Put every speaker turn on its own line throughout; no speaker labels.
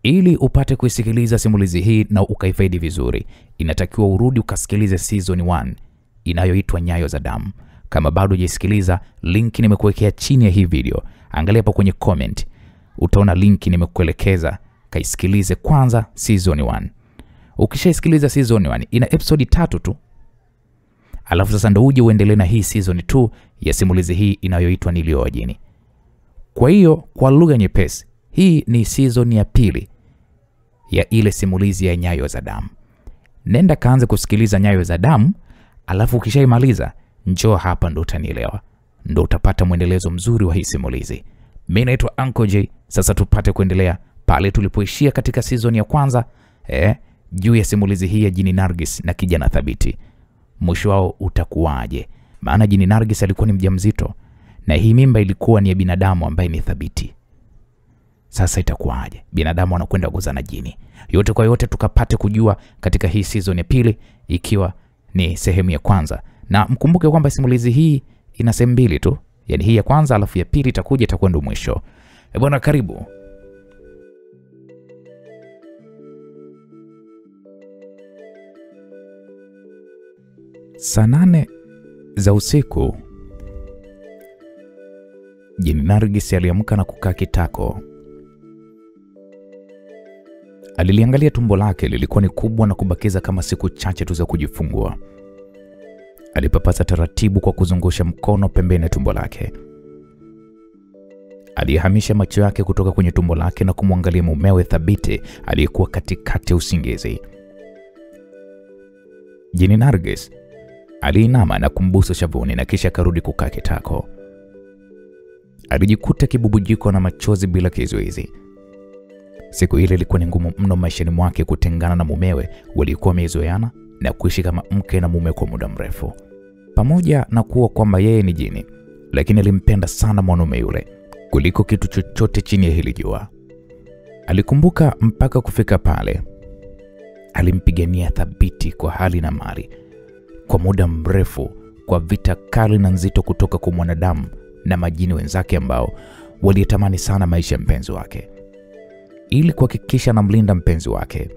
Ili upate kuisikiliza simulizi hii na ukaifaidi vizuri, inatakiwa urudi ukasikilize season 1 inayoitwa Nyayo za Damu. Kama bado hujaisikiliza, link nimekuwekea chini ya hii video. Angalia hapo kwenye comment, utaona link nimekuelekeza, kaisikilize kwanza season 1. Ukishaisikiliza season 1 ina episode 3 tu. Alafu sasa ndio uje uendelee na hii season 2 ya simulizi hii inayoitwa Nilioa Jini. Kwa hiyo kwa lugha nyepesi, hii ni season ya pili ya ile simulizi ya Nyayo za Damu. Nenda kaanze kusikiliza Nyayo za Damu, alafu ukishaimaliza njoo hapa ndo utanielewa. Ndo utapata mwendelezo mzuri wa hii simulizi. Mimi naitwa Uncle J. Sasa tupate kuendelea pale tulipoishia katika season ya kwanza, juu ya simulizi hii ya Jini Nargis na kijana Thabiti. Mwisho wao utakuwaje? Maana Jini Nargis alikuwa ni mjamzito na hii mimba ilikuwa ni ya binadamu ambaye ni Thabiti. Sasa itakuwaje? Binadamu anakwenda kuzaa na jini. Yote kwa yote tukapate kujua katika hii season ya pili, ikiwa ni sehemu ya kwanza. Na mkumbuke kwamba simulizi hii ina sehemu mbili tu. Yaani hii ya kwanza alafu ya pili itakuwa ndo mwisho. Bwana karibu. Saa 8 za usiku, Jini Nargis aliamka na kukaa kitako. Aliliangalia tumbo lake, lilikuwa ni kubwa na kubakiza kama siku chache tu za kujifungua. Alipapasa taratibu kwa kuzungusha mkono pembeni ya tumbo lake. Alihamisha macho yake kutoka kwenye tumbo lake na kumwangalia mumewe Thabiti aliyekuwa katikati ya usingizi. Jini Nargis aliinama na kumbusu shavuni na kisha karudi kukaa kitako. Alijikuta kibubujiko na machozi bila kizuizi. Siku ile ilikuwa ni ngumu mno maishani mwake kutengana na mumewe walikuwa wamezoeana na kuishi kama mke na mume kwa muda mrefu. Pamoja na kuwa kwamba yeye ni jini, lakini alimpenda sana mwanaume yule kuliko kitu chochote chini ya hili jua. Alikumbuka mpaka kufika pale alimpigania Thabiti kwa hali na mali kwa muda mrefu, kwa vita kali na nzito kutoka kwa mwanadamu na majini wenzake ambao walitamani sana maisha ya mpenzi wake. Ili kuhakikisha anamlinda mpenzi wake,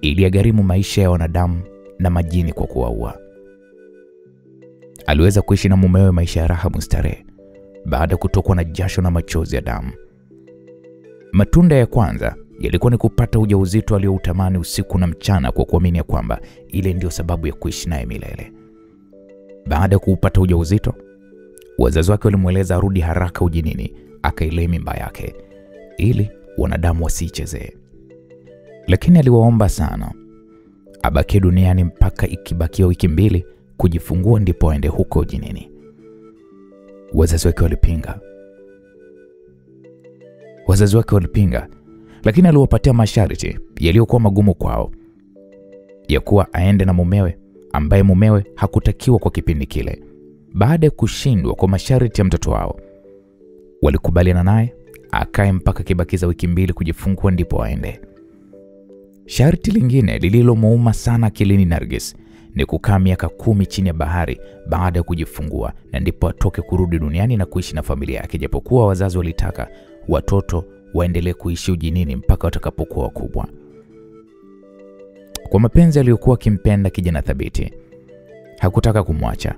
ili agharimu maisha ya wanadamu na majini kwa kuwaua. Aliweza kuishi na mumewe maisha ya raha mustarehe baada kutokwa na jasho na machozi ya damu. Matunda ya kwanza yalikuwa ni kupata ujauzito alioutamani usiku na mchana kwa kuamini kwamba ile ndio sababu ya kuishi naye milele. Baada ya kupata ujauzito, wazazi wake walimueleza arudi haraka ujinini akailee mimba yake ili wanadamu wasiichezee. Lakini aliwaomba sana abaki duniani mpaka ikibakia wiki 2 kujifungua ndipo aende huko ujinini. Wazazi wake walipinga, lakini aliwapatia masharti yaliyokuwa magumu kwao, ya kuwa aende na mumewe ambaye mumewe hakutakiwa kwa kipindi kile. Baada ya kushindwa kwa masharti ya mtoto wao, walikubaliana naye akae mpaka kibakiza wiki 2 kujifungua ndipo aende. Sharti lingine lililomuuma sana akilini Nargis ni kukaa miaka 10 chini ya bahari baada ya kujifungua na ndipo atoke kurudi duniani na kuishi na familia yake, japokuwa wazazi walitaka watoto waendelee kuishi ujinini mpaka watakapokuwa wakubwa. Kwa mapenzi aliyokuwa akimpenda kijana Thabiti, hakutaka kumwacha.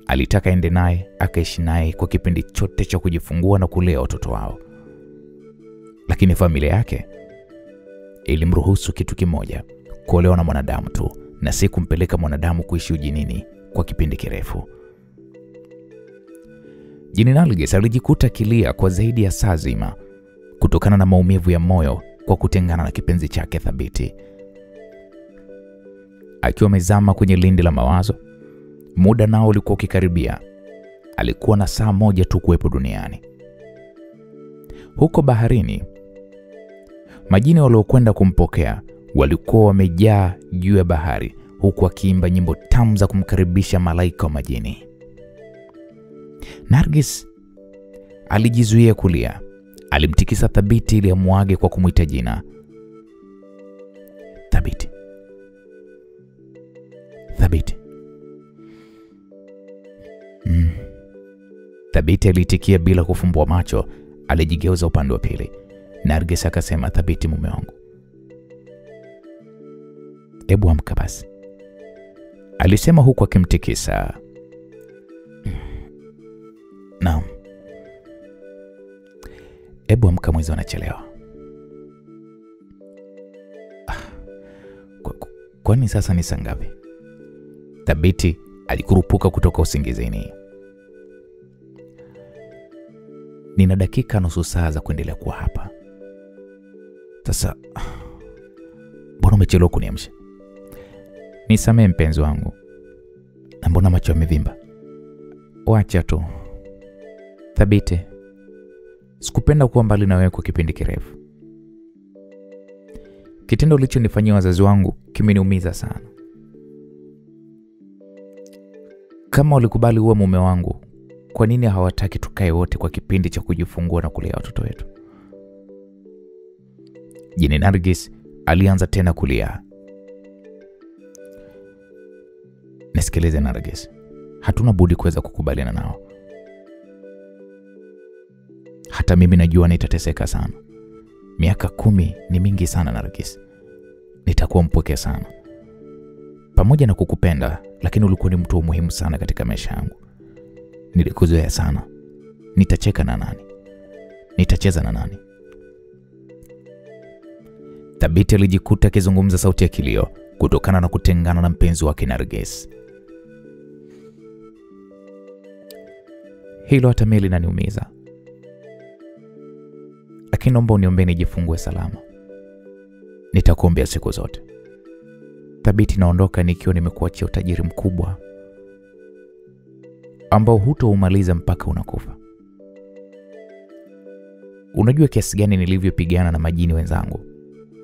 Alitaka ende naye akaishi naye kwa kipindi chote cha kujifungua na kulea watoto wao. Lakini familia yake ilimruhusu kitu kimoja, kuolewa na mwanadamu tu na si kumpeleka mwanadamu kuishi ujinini kwa kipindi kirefu. Jini Nargis alijikuta kilia kwa zaidi ya saa zima kutokana na maumivu ya moyo kwa kutengana na kipenzi chake Thabiti. Akiwa mezama kwenye lindi la mawazo, muda nao ulikuwa ukikaribia. Alikuwa na saa 1 tu kuwepo duniani. Huko baharini, majini waliokwenda kumpokea walikuwa wamejaa juu ya bahari, huku wakiimba nyimbo tamu za kumkaribisha malaika wa majini. Nargis alijizuia kulia. Alimtikisa Thabiti ili amuage kwa kumuita jina. Thabiti. Thabiti alitikia bila kufumbua macho. Alijigeuza upande wa pili Nargis akasema, Thabiti mume wangu, hebu amka basi, alisema huku akimtikisa. Naam. Hebu amka, mwezi unachelewa. Kwani sasa ni saa ngapi? Thabiti alikurupuka kutoka usingizini. Nina dakika nusu saa za kuendelea kuwa hapa. Sasa mbona umechelewa kuniamsha? Nisamehe mpenzi wangu. Na mbona macho yamevimba? Wacha tu. Thabiti, sikupenda kuwa mbali na wewe kwa kipindi kirefu. Kitendo ulichonifanyia wazazi wangu kimeniumiza sana. Kama ulikubali uwe mume wangu, kwa nini hawataki tukae wote kwa kipindi cha kujifungua na kulea watoto wetu? Jini Nargis alianza tena kulia. Nisikilize Nargis, hatuna budi kuweza kukubaliana nao. Hata mimi najua nitateseka sana. Miaka 10 ni mingi sana Nargis. Nitakuwa mpweke sana. Pamoja na kukupenda, lakini ulikuwa ni mtu muhimu sana katika maisha yangu. Nilikuzoea sana. Nitacheka na nani? Nitacheza na nani? Thabiti alijikuta akizungumza sauti ya kilio kutokana na kutengana na mpenzi wake Nargis. Hilo hata mimi linaniumiza. Lakini naomba uniombe nijifungue salama. Nitakuombea siku zote. Thabiti, naondoka nikiwa nimekuachia utajiri mkubwa ambao hutoumaliza mpaka unakufa. Unajua kiasi gani nilivyopigana na majini wenzangu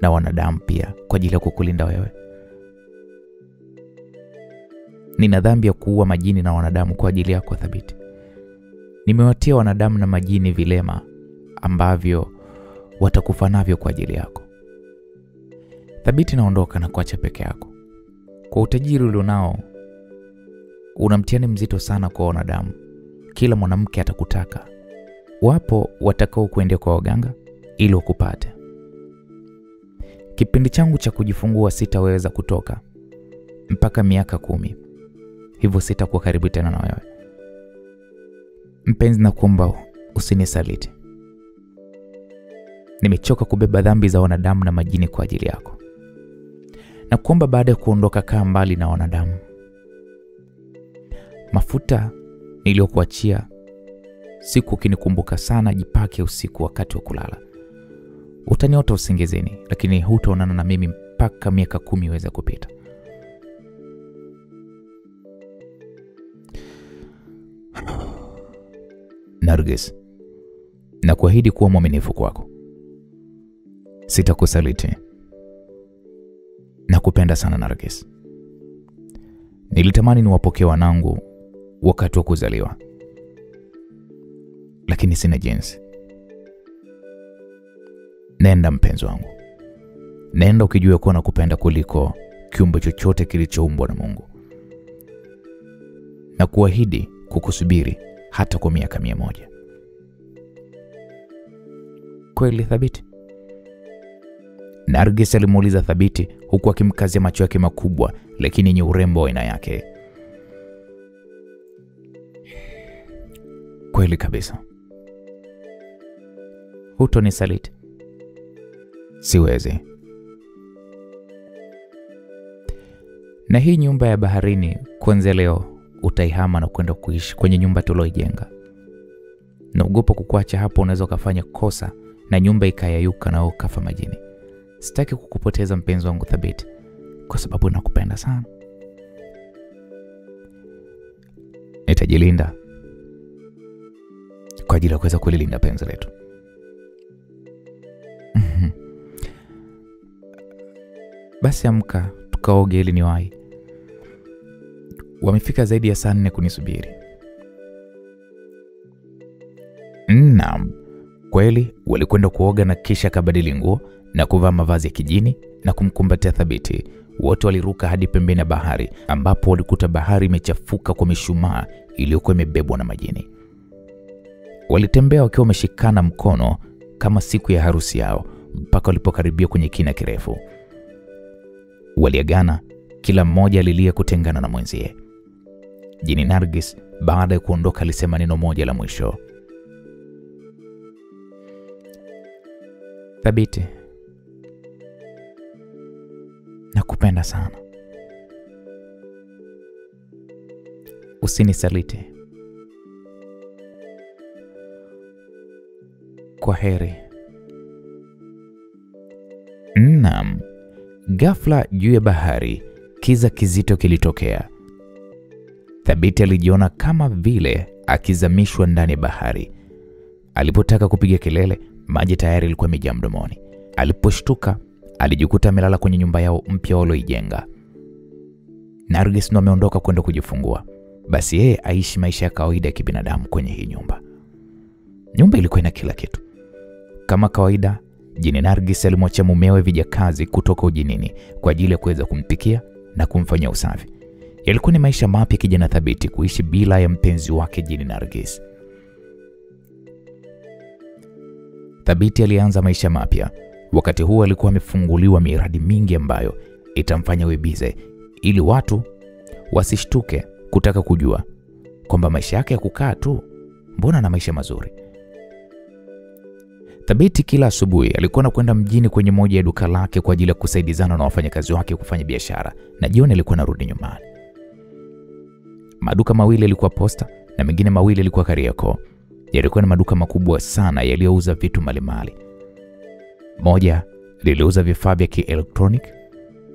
na wanadamu pia kwa ajili ya kukulinda wewe. Nina dhambi ya kuua majini na wanadamu kwa ajili yako Thabiti. Nimewatia wanadamu na majini vilema ambavyo watakufa navyo kwa ajili yako. Thabiti, naondoka na kuacha peke yako. Kwa utajiri ulionao, una mtihani mzito sana kwa wanadamu. Kila mwanamke atakutaka. Wapo watakao kuendea kwa waganga ili ukupate. Kipindi changu cha kujifungua sitaweza kutoka mpaka miaka 10. Hivyo sitakuwa karibu tena na wewe. Mpenzi, nakuomba usinisaliti. Nimechoka kubeba dhambi za wanadamu na majini kwa ajili yako. Na kuomba baada ya kuondoka kaa mbali na wanadamu. Mafuta niliyokuachia, siku ukinikumbuka sana, jipake usiku wakati wa kulala. Utaniota usingizini, lakini hutaonana na mimi mpaka miaka 10 iweze kupita. Nargis, nakuahidi kuwa mwaminifu kwako. Sitakusaliti. Nakupenda sana Nargis. Nilitamani niwapokee wanangu wakati wa kuzaliwa, lakini sina jinsi. Nenda mpenzi wangu. Nenda ukijua kuwa nakupenda kuliko kiumbe chochote kilichoumbwa na Mungu. Na kuahidi kukusubiri hata kwa miaka 100. Kweli Thabiti? Nargis alimuuliza Thabiti huku akimkazia macho yake makubwa lakini yenye urembo wa aina yake. Kweli kabisa. Hutonisaliti? Siwezi. Na hii nyumba ya baharini kuanzia leo utaihama na kwenda kuishi kwenye nyumba tuloijenga. Naogopa kukuacha hapo, unaweza kufanya kosa na nyumba ikayayuka na ukafa majini. Sitaki kukupoteza mpenzi wangu Thabiti, kwa sababu nakupenda sana. Nitajilinda kwa ajili ya kuweza kulilinda penzi letu. Basi amka tukaoge ili niwahi. Wamefika zaidi ya saa 4 kunisubiri. Naam, kweli walikwenda kuoga na kisha kabadili nguo na kuvaa mavazi ya kijini na kumkumbatia Thabiti. Wote waliruka hadi pembeni ya bahari ambapo walikuta bahari imechafuka kwa mishumaa iliyokuwa imebebwa na majini. Walitembea wakiwa wameshikana mkono kama siku ya harusi yao mpaka walipokaribia kwenye kina kirefu. Waliagana, kila mmoja alilia kutengana na mwenzie. Jini Nargis baada ya kuondoka alisema neno moja la mwisho. Thabiti, nakupenda sana. Usinisaliti. Kwa heri. Naam. Ghafla juu ya bahari kiza kizito kilitokea. Thabiti alijiona kama vile akizamishwa ndani ya bahari. Alipotaka kupiga kelele, maji tayari yalikuwa yamejaa mdomoni. Aliposhtuka, alijikuta amelala kwenye nyumba yao mpya walioijenga. Nargis ndo ameondoka kwenda kujifungua. Basi yeye aishi maisha ya kawaida ya kibinadamu kwenye hii nyumba. Nyumba ilikuwa ina kila kitu. Kama kawaida, Jini Nargis alimwachia mumewe vijakazi kutoka ujinini kwa ajili ya kuweza kumpikia na kumfanyia usafi. Yalikuwa ni maisha mapya kijana Thabiti kuishi bila ya mpenzi wake Jini Nargis. Thabiti alianza maisha mapya. Wakati huo alikuwa amefunguliwa miradi mingi ambayo itamfanya webize ili watu wasishtuke kutaka kujua kwamba maisha yake ya kukaa tu, mbona na maisha mazuri. Thabiti kila asubuhi alikuwa anakwenda mjini kwenye moja ya duka lake kwa ajili ya kusaidizana na wafanyakazi wake kufanya biashara, na jioni alikuwa anarudi nyumbani. Maduka mawili yalikuwa Posta na mengine mawili yalikuwa Kariakoo. Yalikuwa ni maduka makubwa sana yaliyouza vitu mbalimbali. Moja liliuza vifaa vya kielektronik,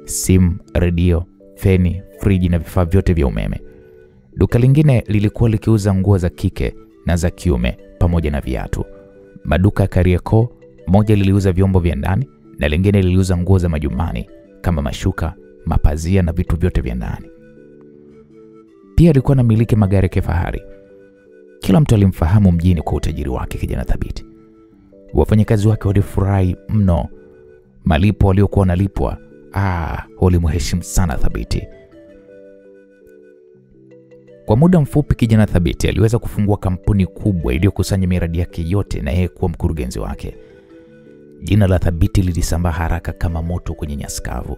simu, redio, feni, friji na vifaa vyote vya umeme. Duka lingine lilikuwa likiuza nguo za kike na za kiume pamoja na viatu. Maduka ya Kariakoo, moja liliuza vyombo vya ndani na lingine liliuza nguo za majumbani kama mashuka, mapazia na vitu vyote vya ndani. Pia alikuwa anamiliki magari ya kifahari. Kila mtu alimfahamu mjini kwa utajiri wake kijana Thabiti. Wafanyakazi wake walifurahi mno. Malipo waliokuwa wanalipwa, walimheshimu sana Thabiti. Kwa muda mfupi kijana Thabiti aliweza kufungua kampuni kubwa iliyokusanya miradi yake yote na yeye kuwa mkurugenzi wake. Jina la Thabiti lilisambaa haraka kama moto kwenye nyasi kavu.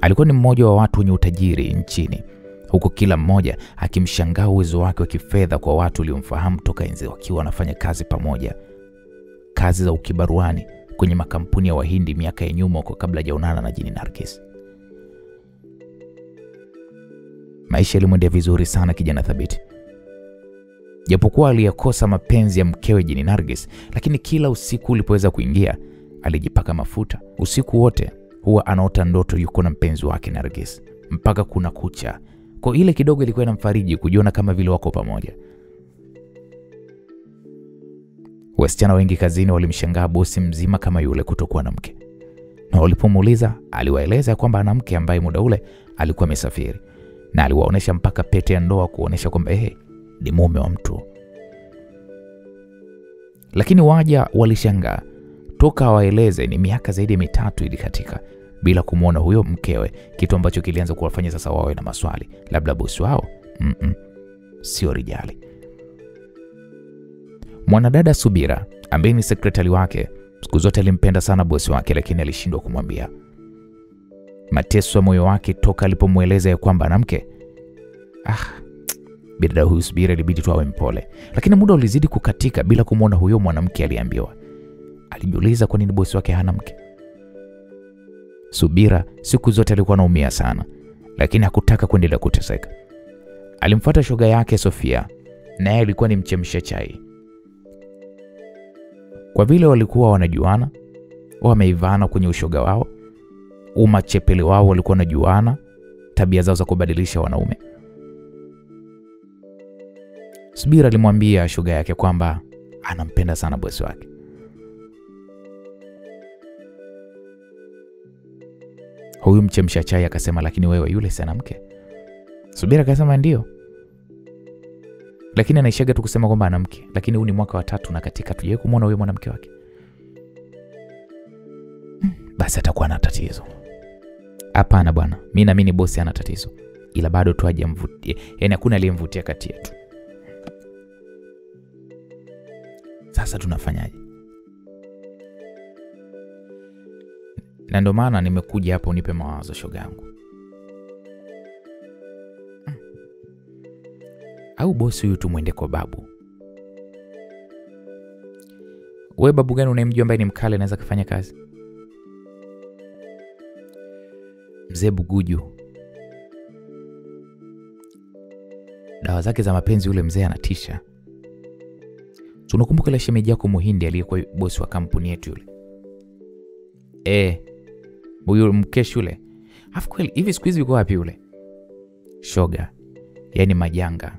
Alikuwa ni mmoja wa watu wenye utajiri nchini, huku kila mmoja akimshangaa uwezo wake wa kifedha kwa watu waliomfahamu toka enzi wakiwa wanafanya kazi pamoja. Kazi za ukibaruani kwenye makampuni ya Wahindi miaka ya nyuma kwa kabla hajaonana na Jini Nargis. Maisha yalimwendea vizuri sana kijana Thabiti. Japokuwa aliyakosa mapenzi ya mkewe Jini Nargis, lakini kila usiku ulipoweza kuingia, alijipaka mafuta. Usiku wote huwa anaota ndoto yuko na mpenzi wake Nargis mpaka kuna kucha. Kwa ile kidogo ilikuwa inamfariji kujiona kama vile wako pamoja. Wasichana wengi kazini walimshangaa bosi mzima kama yule kutokuwa na mke. Na walipomuuliza, aliwaeleza kwamba ana mke ambaye muda ule alikuwa amesafiri. Na aliwaonesha mpaka pete ya ndoa kuonesha kwamba ni mume wa mtu. Lakini waja walishangaa. Toka waeleze ni miaka zaidi ya 3 ilikatika bila kumuona huyo mkewe, kitu ambacho kilianza kuwafanya sasa wawe na maswali. Labda bosi wao sio rijali. Mwanadada Subira ambaye ni sekretari wake, siku zote alimpenda sana bosi wake, lakini alishindwa kumwambia. Mateso ya moyo wake toka alipomueleza ya kwamba ana mke. Bidada huyu Subira ilibidi tu awe mpole. Lakini muda ulizidi kukatika bila kumuona huyo mwanamke aliambiwa. Alijiuliza kwa nini bosi wake hana mke. Subira siku zote alikuwa anaumia sana, lakini hakutaka kuendelea kuteseka. Alimfuata shoga yake Sofia, naye alikuwa ni mchemsha chai. Kwa vile walikuwa wanajuana, wameivana kwenye ushoga wao, umachepele wao walikuwa wanajuana, tabia zao za kubadilisha wanaume. Subira alimwambia shoga yake kwamba anampenda sana bosi wake. Huyu mchemsha chai akasema, lakini wewe yule sana mke? Subira akasema ndio, lakini anaishaga tu kusema kwamba ana mke, lakini huu ni mwaka wa 3 na katika tuje kumuona huyo mwanamke wake. Basi atakuwa na tatizo. Hapana bwana, mimi naamini bosi ana tatizo, ila bado tu hajamvutia. Yaani hakuna aliyemvutia kati yetu. Sasa tunafanyaje? Na ndio maana nimekuja hapa unipe mawazo shogangu. Au bosi huyu tumwende kwa babu? Wewe babu gani unayemjua ambaye ni mkale anaweza kufanya kazi? Mzee Buguju. Dawa zake za mapenzi yule mzee anatisha. Tunakumbuka ile shemeji yako Muhindi aliyekuwa bosi wa kampuni yetu yule. Huyo mkeshi yule. Afu kweli hivi siku hizi yuko wapi yule? Shoga. Yaani majanga.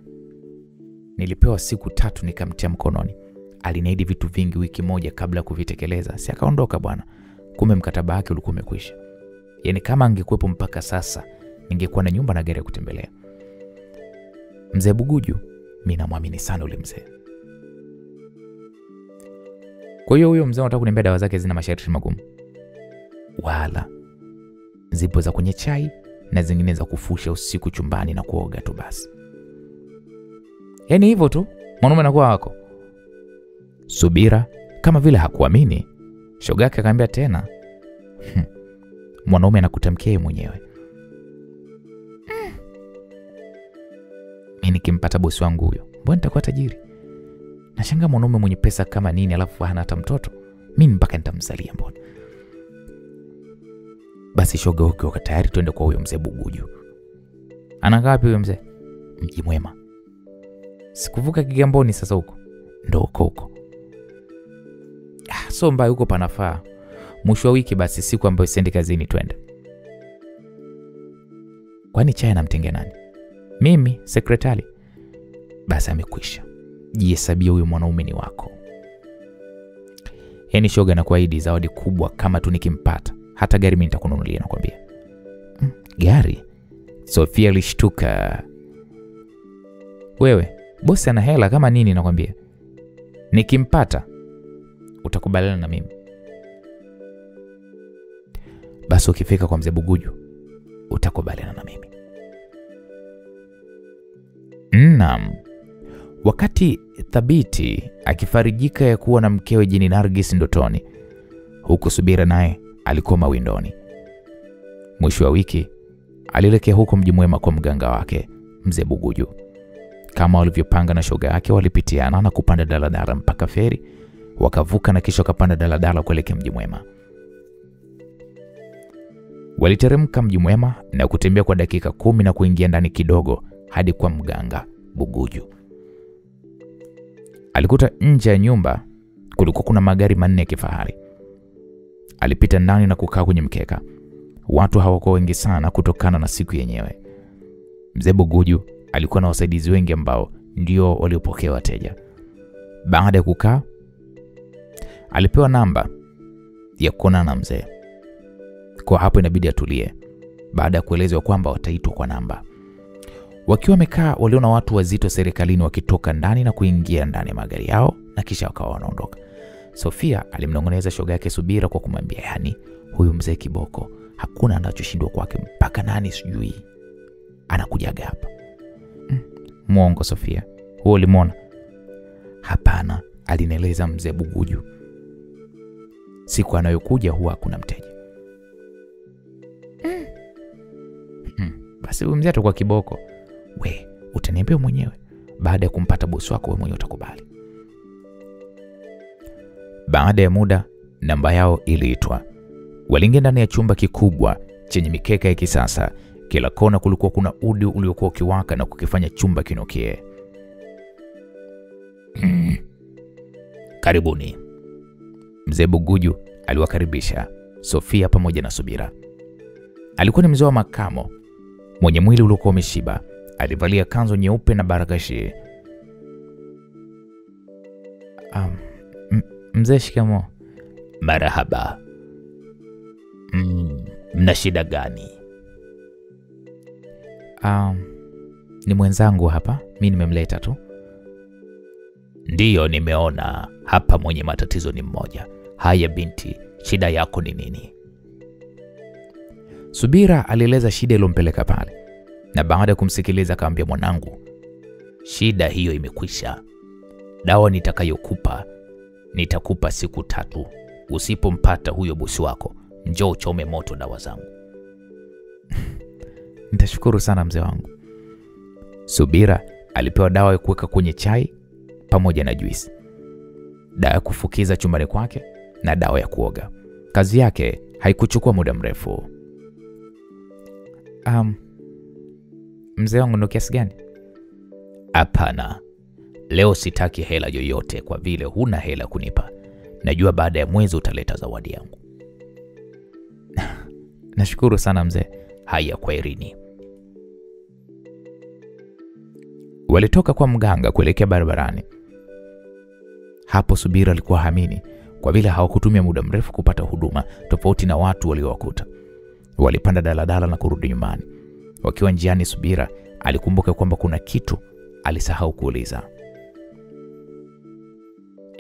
Nilipewa siku 3 nikamtia mkononi. Aliniahidi vitu vingi wiki moja kabla kuvitekeleza. Si akaondoka bwana. Kumbe mkataba wake ulikuwa umekwisha. Yaani kama angekuepo mpaka sasa, ningekuwa na nyumba na gari ya kutembelea. Mzee Buguju, mimi namwamini sana yule mzee. Kwa hiyo huyo mzee anataka kuniambia dawa zake zina masharti magumu? Wala. Zipo za kwenye chai na zingine za kufusha usiku chumbani na kuoga tu basi. Yaani hivyo tu, mwanaume anakuwa wako. Subira, kama vile hakuamini, shoga yake akamwambia tena. Mwanaume anakutamkia mwenyewe. Mimi nikimpata bosi wangu huyo, mbona nitakuwa tajiri? Nashangaa mwanaume mwenye pesa kama nini alafu hana hata mtoto. Mimi mpaka nitamzalia mbona. Basi shoga ukiwa tayari twende kwa huyo mzee Buguju. Anakaa wapi huyo mzee? Mji Mwema. Sikuvuka Kigamboni sasa huko. Ndio huko. So mbaya huko panafaa. Mwisho wa wiki basi siku ambayo siendi kazini twende. Kwani chai namtengea nani? Mimi, sekretari. Basi amekwisha. Jihesabie huyo mwanaume ni wako. Yaani shoga na kuahidi zawadi kubwa kama tu nikimpata. Hata gari mimi nitakununulia nakwambia. Gari? Sofia alishtuka. Wewe, bosi ana hela kama nini nakwambia. Nikimpata utakubaliana na mimi. Basi ukifika kwa mzee Buguju utakubaliana na mimi. Naam. Wakati Thabiti akifarijika ya kuwa na mkewe Jini Nargis ndotoni, huku Subira naye alikuwa mawindoni. Mwisho wa wiki alielekea huko Mji Mwema kwa mganga wake mzee Buguju. Kama walivyopanga na shoga yake, walipitiana na kupanda daladala mpaka feri, wakavuka na kisha kapanda daladala kuelekea Mji Mwema. Waliteremka Mji Mwema na kutembea kwa dakika 10 na kuingia ndani kidogo hadi kwa mganga Buguju. Alikuta nje ya nyumba kulikuwa kuna magari 4 ya kifahari. Alipita ndani na kukaa kwenye mkeka. Watu hawakuwa wengi sana kutokana na siku yenyewe. Mzee Buguju alikuwa na wasaidizi wengi ambao ndio waliopokea wateja. Baada ya kukaa, alipewa namba ya kuonana na mzee. Kwa hapo inabidi atulie. Baada ya kuelezwa kwamba wataitwa kwa namba. Wakiwa wamekaa, waliona watu wazito serikalini wakitoka ndani na kuingia ndani ya magari yao na kisha wakawa wanaondoka. Sofia alimnongoneza shoga yake Subira kwa kumwambia, yani huyu mzee kiboko hakuna anachoshindwa kwake, mpaka nani sijui anakujaga hapa. Muongo Sofia, huo ulimwona? Hapana, alinieleza mzee Buguju. Siku anayokuja huwa hakuna mteja. Basi huyu mzee atakuwa kiboko. We, utaniambia mwenyewe. Baada ya kumpata bosi wako wewe mwenyewe utakubali. Baada ya muda, namba yao iliitwa. Waliingia ndani ya chumba kikubwa chenye mikeka ya kisasa. Kila kona kulikuwa kuna udi uliokuwa ukiwaka na kukifanya chumba kinukie. Karibuni. Mzee Buguju aliwakaribisha Sofia pamoja na Subira. Alikuwa ni mzee wa makamo, mwenye mwili uliokuwa umeshiba. Alivalia kanzu nyeupe na baragashi. Mzee shikamo. Marahaba. Mna shida gani? Ni mwenzangu hapa, mimi nimemleta tu. Ndiyo, nimeona hapa mwenye matatizo ni mmoja. Haya binti, shida yako ni nini? Subira alieleza shida iliyompeleka pale. Na baada ya kumsikiliza akamwambia, mwanangu, shida hiyo imekwisha. Dawa nitakayokupa nitakupa siku 3. Usipompata huyo bosi wako, njoo uchome moto dawa zangu. Nitashukuru sana mzee wangu. Subira alipewa dawa ya kuweka kwenye chai pamoja na juisi, dawa ya kufukiza chumbani kwake na dawa ya kuoga. Kazi yake haikuchukua muda mrefu. Mzee wangu ndo kiasi gani? Hapana, leo sitaki hela yoyote kwa vile huna hela kunipa. Najua baada ya mwezi utaleta zawadi yangu. Nashukuru sana mzee. Haya, kwaherini. Walitoka kwa mganga kuelekea barabarani. Hapo Subira alikuwa hamini kwa vile hawakutumia muda mrefu kupata huduma, tofauti na watu waliowakuta. Walipanda daladala na kurudi nyumbani. Wakiwa njiani, Subira alikumbuka kwamba kuna kitu alisahau kuuliza.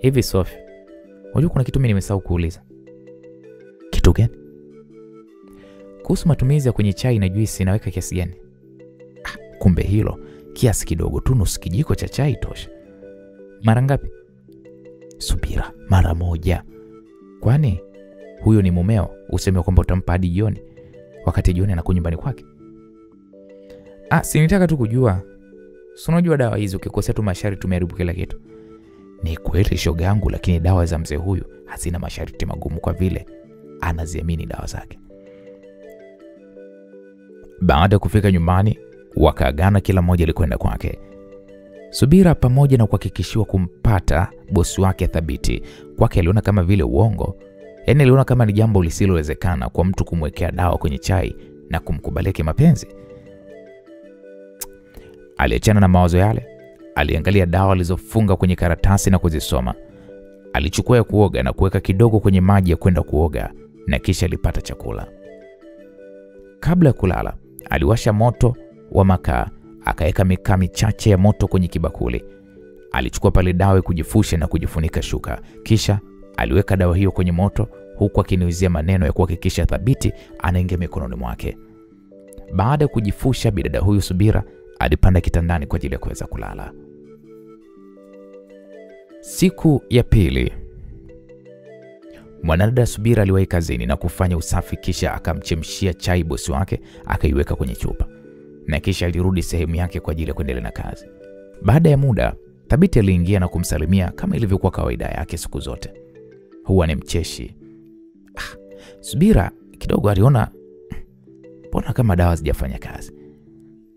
Hivi Sophie, unajua kuna kitu mimi nimesahau kuuliza? Kitu gani? Kuhusu matumizi ya kwenye chai na juisi inaweka kiasi gani? Kumbe hilo kiasi kidogo tu, nusu kijiko cha chai tosha. Mara ngapi? Subira, mara moja. Kwani huyo ni mumeo? Useme kwamba utampa hadi jioni, wakati jioni anakuwa nyumbani kwake? Si nitaka tu kujua. Si unajua dawa hizi ukikosea tu masharti tumeharibu kila kitu. Ni kweli shoga yangu, lakini dawa za mzee huyu hazina masharti magumu kwa vile anaziamini dawa zake. Baada ya kufika nyumbani, wakaagana, kila mmoja alikwenda kwake. Subira pamoja na kuhakikishiwa kumpata bosi wake thabiti, kwake aliona kama vile uongo. Yaani aliona kama ni jambo lisilowezekana kwa mtu kumwekea dawa kwenye chai na kumkubalia kimapenzi. Aliachana na mawazo yale, aliangalia dawa alizofunga kwenye karatasi na kuzisoma. Alichukua ya kuoga na kuweka kidogo kwenye maji ya kwenda kuoga, na kisha alipata chakula. Kabla ya kulala, aliwasha moto wa makaa, akaweka mikaa michache ya moto kwenye kibakuli. Alichukua pale dawa ya kujifusha na kujifunika shuka. Kisha aliweka dawa hiyo kwenye moto huku akiniuzia maneno ya kuhakikisha thabiti anaingia mikononi mwake. Baada ya kujifusha, bidada huyu Subira alipanda kitandani kwa ajili ya kuweza kulala. Siku ya pili, mwanadada Subira aliwahi kazini na kufanya usafi, kisha akamchemshia chai bosi wake, akaiweka kwenye chupa, na kisha alirudi sehemu yake kwa ajili ya kuendelea na kazi. Baada ya muda, Thabiti aliingia na kumsalimia kama ilivyokuwa kawaida yake siku zote. Huwa ni mcheshi. Subira kidogo aliona mbona kama dawa hazijafanya kazi.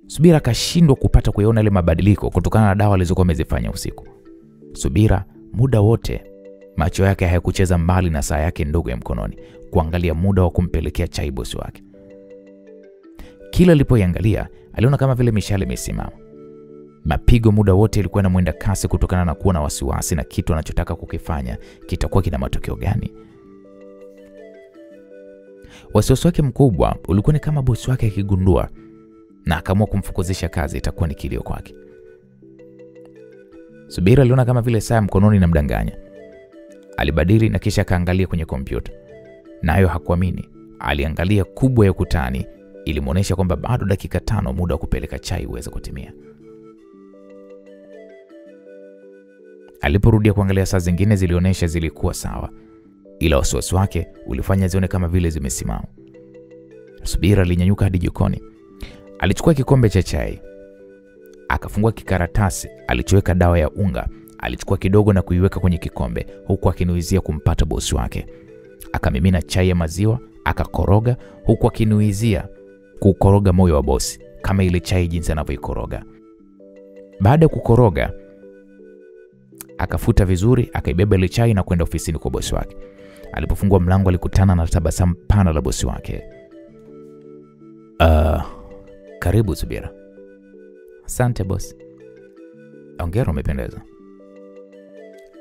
Subira akashindwa kupata kuyaona ile mabadiliko kutokana na dawa alizokuwa amezifanya usiku. Subira muda wote macho yake hayakucheza mbali na saa yake ndogo ya mkononi kuangalia muda wa kumpelekea chai bosi wake. Kila alipoiangalia aliona kama vile mishale imesimama. Mapigo muda wote ilikuwa inamwenda kasi kutokana na kuwa na wasiwasi na kitu anachotaka kukifanya kitakuwa kina matokeo gani. Wasiwasi wake mkubwa ulikuwa ni kama bosi wake akigundua na akaamua kumfukuzisha kazi itakuwa ni kilio kwake. Subira aliona kama vile saa mkononi inamdanganya. Alibadili na kisha akaangalia kwenye kompyuta. Nayo hakuamini. Aliangalia kubwa ya ukutani, ilimuonesha kwamba bado dakika 5 muda wa kupeleka chai uweze kutimia. Aliporudia kuangalia saa zingine zilionyesha zilikuwa sawa, ila wasiwasi wake ulifanya zione kama vile zimesimama. Subira alinyanyuka hadi jikoni. Alichukua kikombe cha chai, akafungua kikaratasi alichoweka dawa ya unga. Alichukua kidogo na kuiweka kwenye kikombe huku akinuizia kumpata bosi wake. Akamimina chai ya maziwa, akakoroga huku akinuizia kukoroga moyo wa bosi kama ile chai jinsi anavyoikoroga. Baada ya kukoroga, akafuta vizuri, akaibeba ile chai na kwenda ofisini kwa bosi wake. Alipofungua mlango alikutana na tabasamu pana la bosi wake. Karibu Subira. Asante bosi. Hongera, umependeza.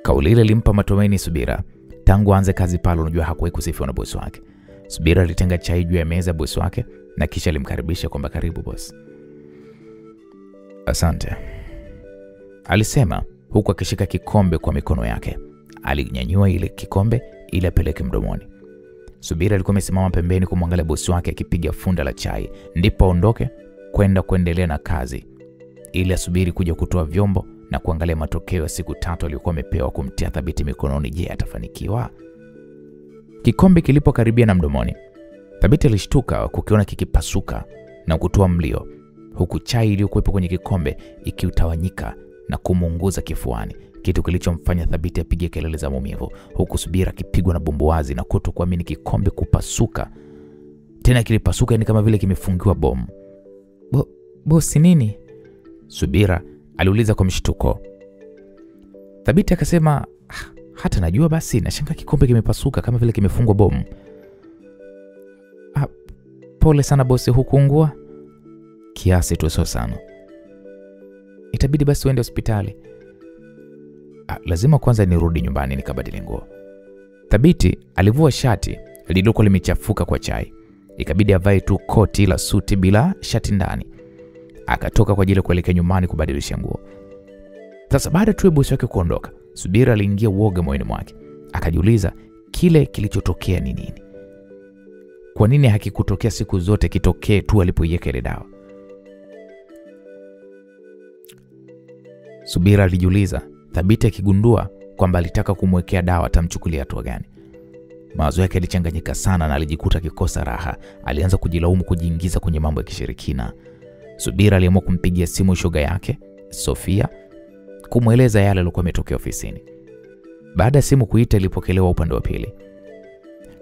Kauli ile ilimpa matumaini Subira. Tangu aanze kazi pale unajua hakuwahi kusifiwa na bosi wake. Subira alitenga chai juu ya meza ya bosi wake na kisha alimkaribisha kwamba karibu bosi. Asante, alisema huku akishika kikombe kwa mikono yake. Alinyanyua ile kikombe ili apeleke mdomoni. Subira alikuwa amesimama pembeni kumwangalia bosi wake akipiga funda la chai, ndipo aondoke kwenda kuendelea na kazi ili asubiri kuja kutoa vyombo na kuangalia matokeo ya siku 3 aliyokuwa amepewa kumtia Thabiti mikononi. Je, atafanikiwa? Kikombe kilipokaribia na mdomoni, Thabiti alishtuka kukiona kikipasuka na kutoa mlio, huku chai iliyokuwepo kwenye kikombe ikiutawanyika na kumuunguza kifuani, kitu kilichomfanya Thabiti apige kelele za maumivu, huku Subira akipigwa na bumbuazi na kutokuamini kikombe kupasuka. Tena kilipasuka ni kama vile kimefungiwa bomu. Bosi nini? Subira aliuliza kwa mshtuko. Thabiti akasema, hata najua basi, nashangaa kikombe kimepasuka kama vile kimefungwa bomu. Pole sana bosi, hukuungua? Kiasi tu, sio sana. Itabidi basi uende hospitali. Lazima kwanza nirudi nyumbani nikabadili nguo. Thabiti alivua shati lililokuwa limechafuka kwa chai. Ikabidi avae tu koti la suti bila shati ndani. Akatoka kwa ajili ya kuelekea nyumbani kubadilisha nguo. Sasa baada tu bosi wake kuondoka, Subira aliingia uoga moyoni mwake. Akajiuliza kile kilichotokea ni nini? Kwa nini hakikutokea siku zote, kitokee tu alipoiweka ile dawa? Subira alijiuliza, Thabiti akigundua kwamba alitaka kumwekea dawa atamchukulia hatua gani? Mawazo yake yalichanganyika sana na alijikuta kikosa raha. Alianza kujilaumu kujiingiza kwenye mambo ya kishirikina. Subira aliamua kumpigia simu shoga yake, Sofia, kumweleza yale yaliokuwa yametokea ofisini. Baada ya simu kuita ilipokelewa upande wa pili.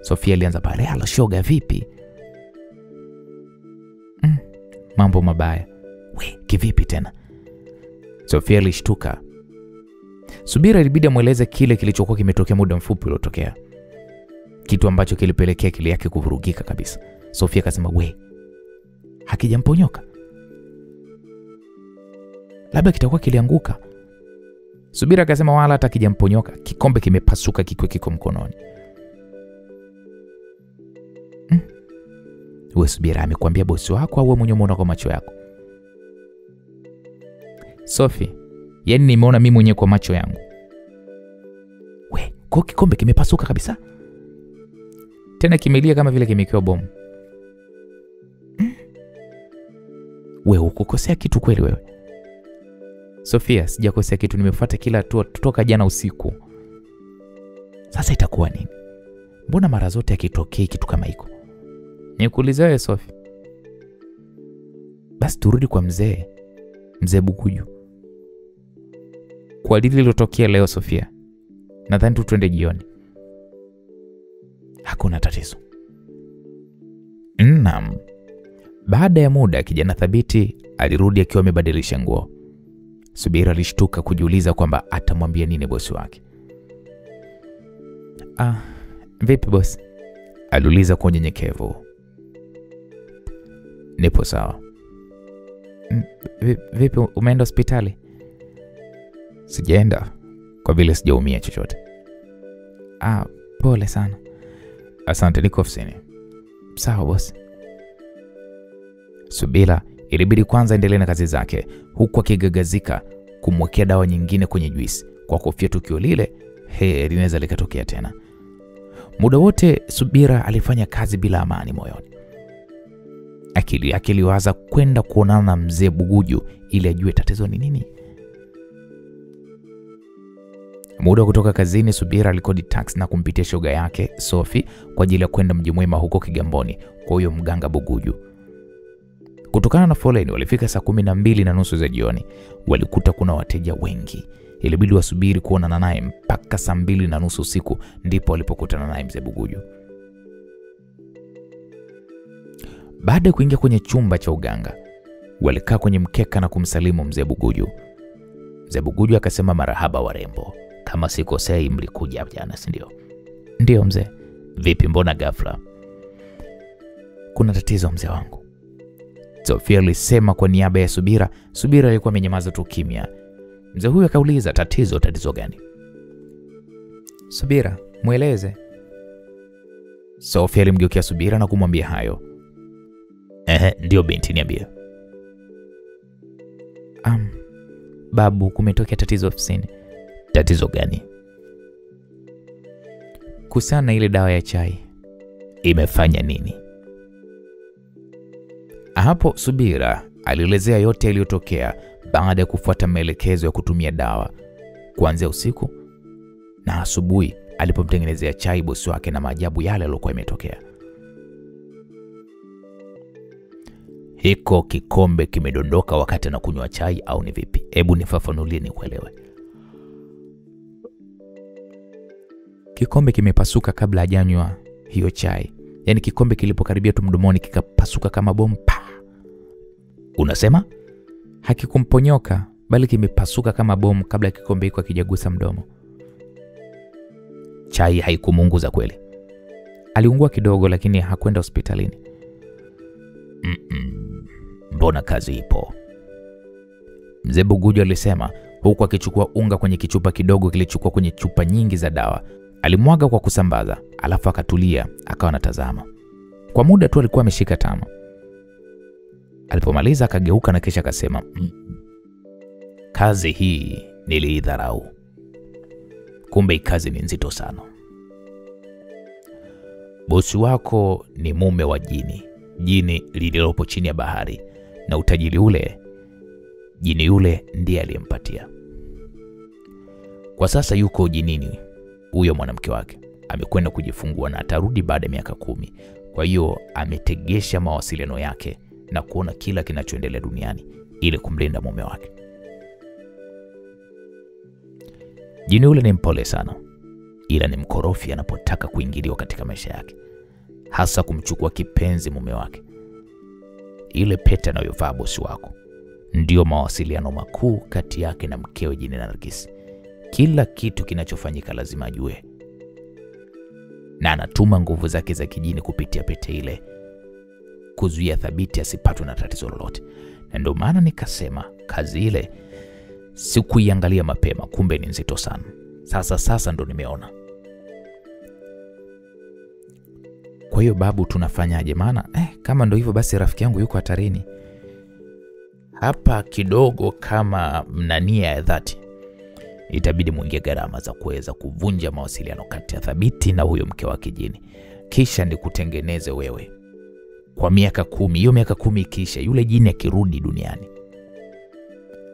Sofia alianza pale, "Halo shoga, vipi?" Mambo mabaya." "We, kivipi tena?" Sofia alishtuka. Subira ilibidi amweleze kile kilichokuwa kimetokea muda mfupi uliotokea, kitu ambacho kilipelekea akili yake kuvurugika kabisa. Sofia akasema, "We, hakijamponyoka? Labda kitakuwa kilianguka." Subira akasema, "Wala hata kijamponyoka, kikombe kimepasuka kikiwa kiko mkononi." "Wewe Subira, amekwambia bosi wako au wewe mwenyewe umeona kwa macho yako?" "Sophie, yani nimeona mimi mwenyewe kwa macho yangu." "We, kwa kikombe kimepasuka kabisa? Tena kimelia kama vile kimekiwa bomu." "Wewe ukukosea kitu kweli wewe?" "Sofia, sijakosea kitu, nimefuata kila hatua kutoka jana usiku." "Sasa itakuwa nini? Mbona mara zote yakitokea kitu kama hiko?" "Nikuuliza wewe Sofia." "Basi turudi kwa mzee Bukuju. Kwa dili lilotokea leo Sofia, nadhani tu twende jioni." "Hakuna tatizo." Naam. Baada ya muda kijana Thabiti alirudi akiwa amebadilisha nguo. Subira alishtuka kujiuliza kwamba atamwambia nini bosi wake. Vipi bosi?" aliuliza kwa unyenyekevu. "Nipo sawa." Vipi, umeenda hospitali?" "Sijaenda kwa vile sijaumia chochote." Pole sana." "Asante, niko ofisini." "Sawa bosi." Subira ilibidi kwanza endelee na kazi zake, huku akigagazika kumwekea dawa nyingine kwenye juisi kwa kofia tukio lile linaweza likatokea tena. Muda wote Subira alifanya kazi bila amani moyoni. Akili yake iliwaza kwenda kuonana na mzee Bukuju ili ajue tatizo ni nini. Muda kutoka kazini, Subira alikodi taxi na kumpitia shoga yake Sophie kwa ajili ya kwenda Mji Mwema huko Kigamboni kwa huyo mganga Bukuju. Kutokana na foleni walifika saa 12:30 za jioni. Walikuta kuna wateja wengi. Ilibidi wasubiri kuonana naye mpaka saa 2:30 usiku ndipo walipokutana naye mzee Bukuju. Baada ya kuingia kwenye chumba cha uganga, walikaa kwenye mkeka na kumsalimu mzee Bukuju. Mzee Bukuju akasema, "Marahaba warembo. Kama sikosei mlikuja jana, si ndio?" "Ndio mzee." "Vipi, mbona ghafla?" "Kuna tatizo mzee wangu." Sofia alisema kwa niaba ya Subira. Subira alikuwa amenyamaza tu kimya. Mzee huyu akauliza, tatizo gani?" "Subira, mueleze." Sofia alimgeukia Subira na kumwambia hayo. Ndio binti, niambie." Babu, kumetokea tatizo ofisini." "Tatizo gani?" "Kuhusiana na ile dawa ya chai." "Imefanya nini?" Hapo Subira Alielezea yote yaliyotokea baada ya kufuata maelekezo ya kutumia dawa, kuanzia usiku na asubuhi alipomtengenezea chai bosi wake na maajabu yale yaliokuwa yametokea. Hiko kikombe kimedondoka wakati anakunywa chai au ni vipi? Hebu nifafanulie nikuelewe. Kikombe kimepasuka kabla hajanywa hiyo chai. Yaani kikombe kilipokaribia tu mdomoni kikapasuka kama bomu. Unasema? Hakikumponyoka bali kimepasuka kama bomu kabla kikombe hiko hakijagusa mdomo. Chai haikumunguza kweli. Aliungua kidogo lakini hakwenda hospitalini. Mbona kazi ipo? Mzee Buguju alisema huku akichukua unga kwenye kichupa kidogo kilichokuwa kwenye chupa nyingi za dawa. Alimwaga kwa kusambaza, alafu akatulia, akawa anatazama. Kwa muda tu alikuwa ameshika tama. Alipomaliza akageuka na kisha akasema, kazi hii niliidharau. Kumbe kazi ni nzito sana. Bosi wako ni mume wa jini lililopo chini ya bahari, na utajiri ule jini yule ndiye aliyempatia. Kwa sasa yuko jinini huyo mwanamke wake. Amekwenda kujifungua na atarudi baada ya miaka 10. Kwa hiyo ametegesha mawasiliano yake na kuona kila kinachoendelea duniani ili kumlinda mume wake. Jini yule ni mpole sana, ila ni mkorofi anapotaka kuingiliwa katika maisha yake, hasa kumchukua kipenzi mume wake. Ile pete anayovaa bosi wako ndio mawasiliano makuu kati yake na mkewe jini Nargis. Kila kitu kinachofanyika lazima ajue, na anatuma nguvu zake za kijini kupitia pete ile kuzuia Thabiti asipatwe na tatizo lolote. Na ndio maana nikasema kazi ile sikuiangalia mapema, kumbe ni nzito sana. Sasa ndo nimeona. Kwa hiyo babu, tunafanyaje? Maana kama ndo hivyo basi rafiki yangu yuko hatarini. Hapa kidogo kama mna nia ya dhati, itabidi muingie gharama za kuweza kuvunja mawasiliano kati ya Thabiti na huyo mke wake jini. Kisha ni kutengeneze wewe kwa miaka 10. Hiyo miaka 10 kisha yule jini akirudi duniani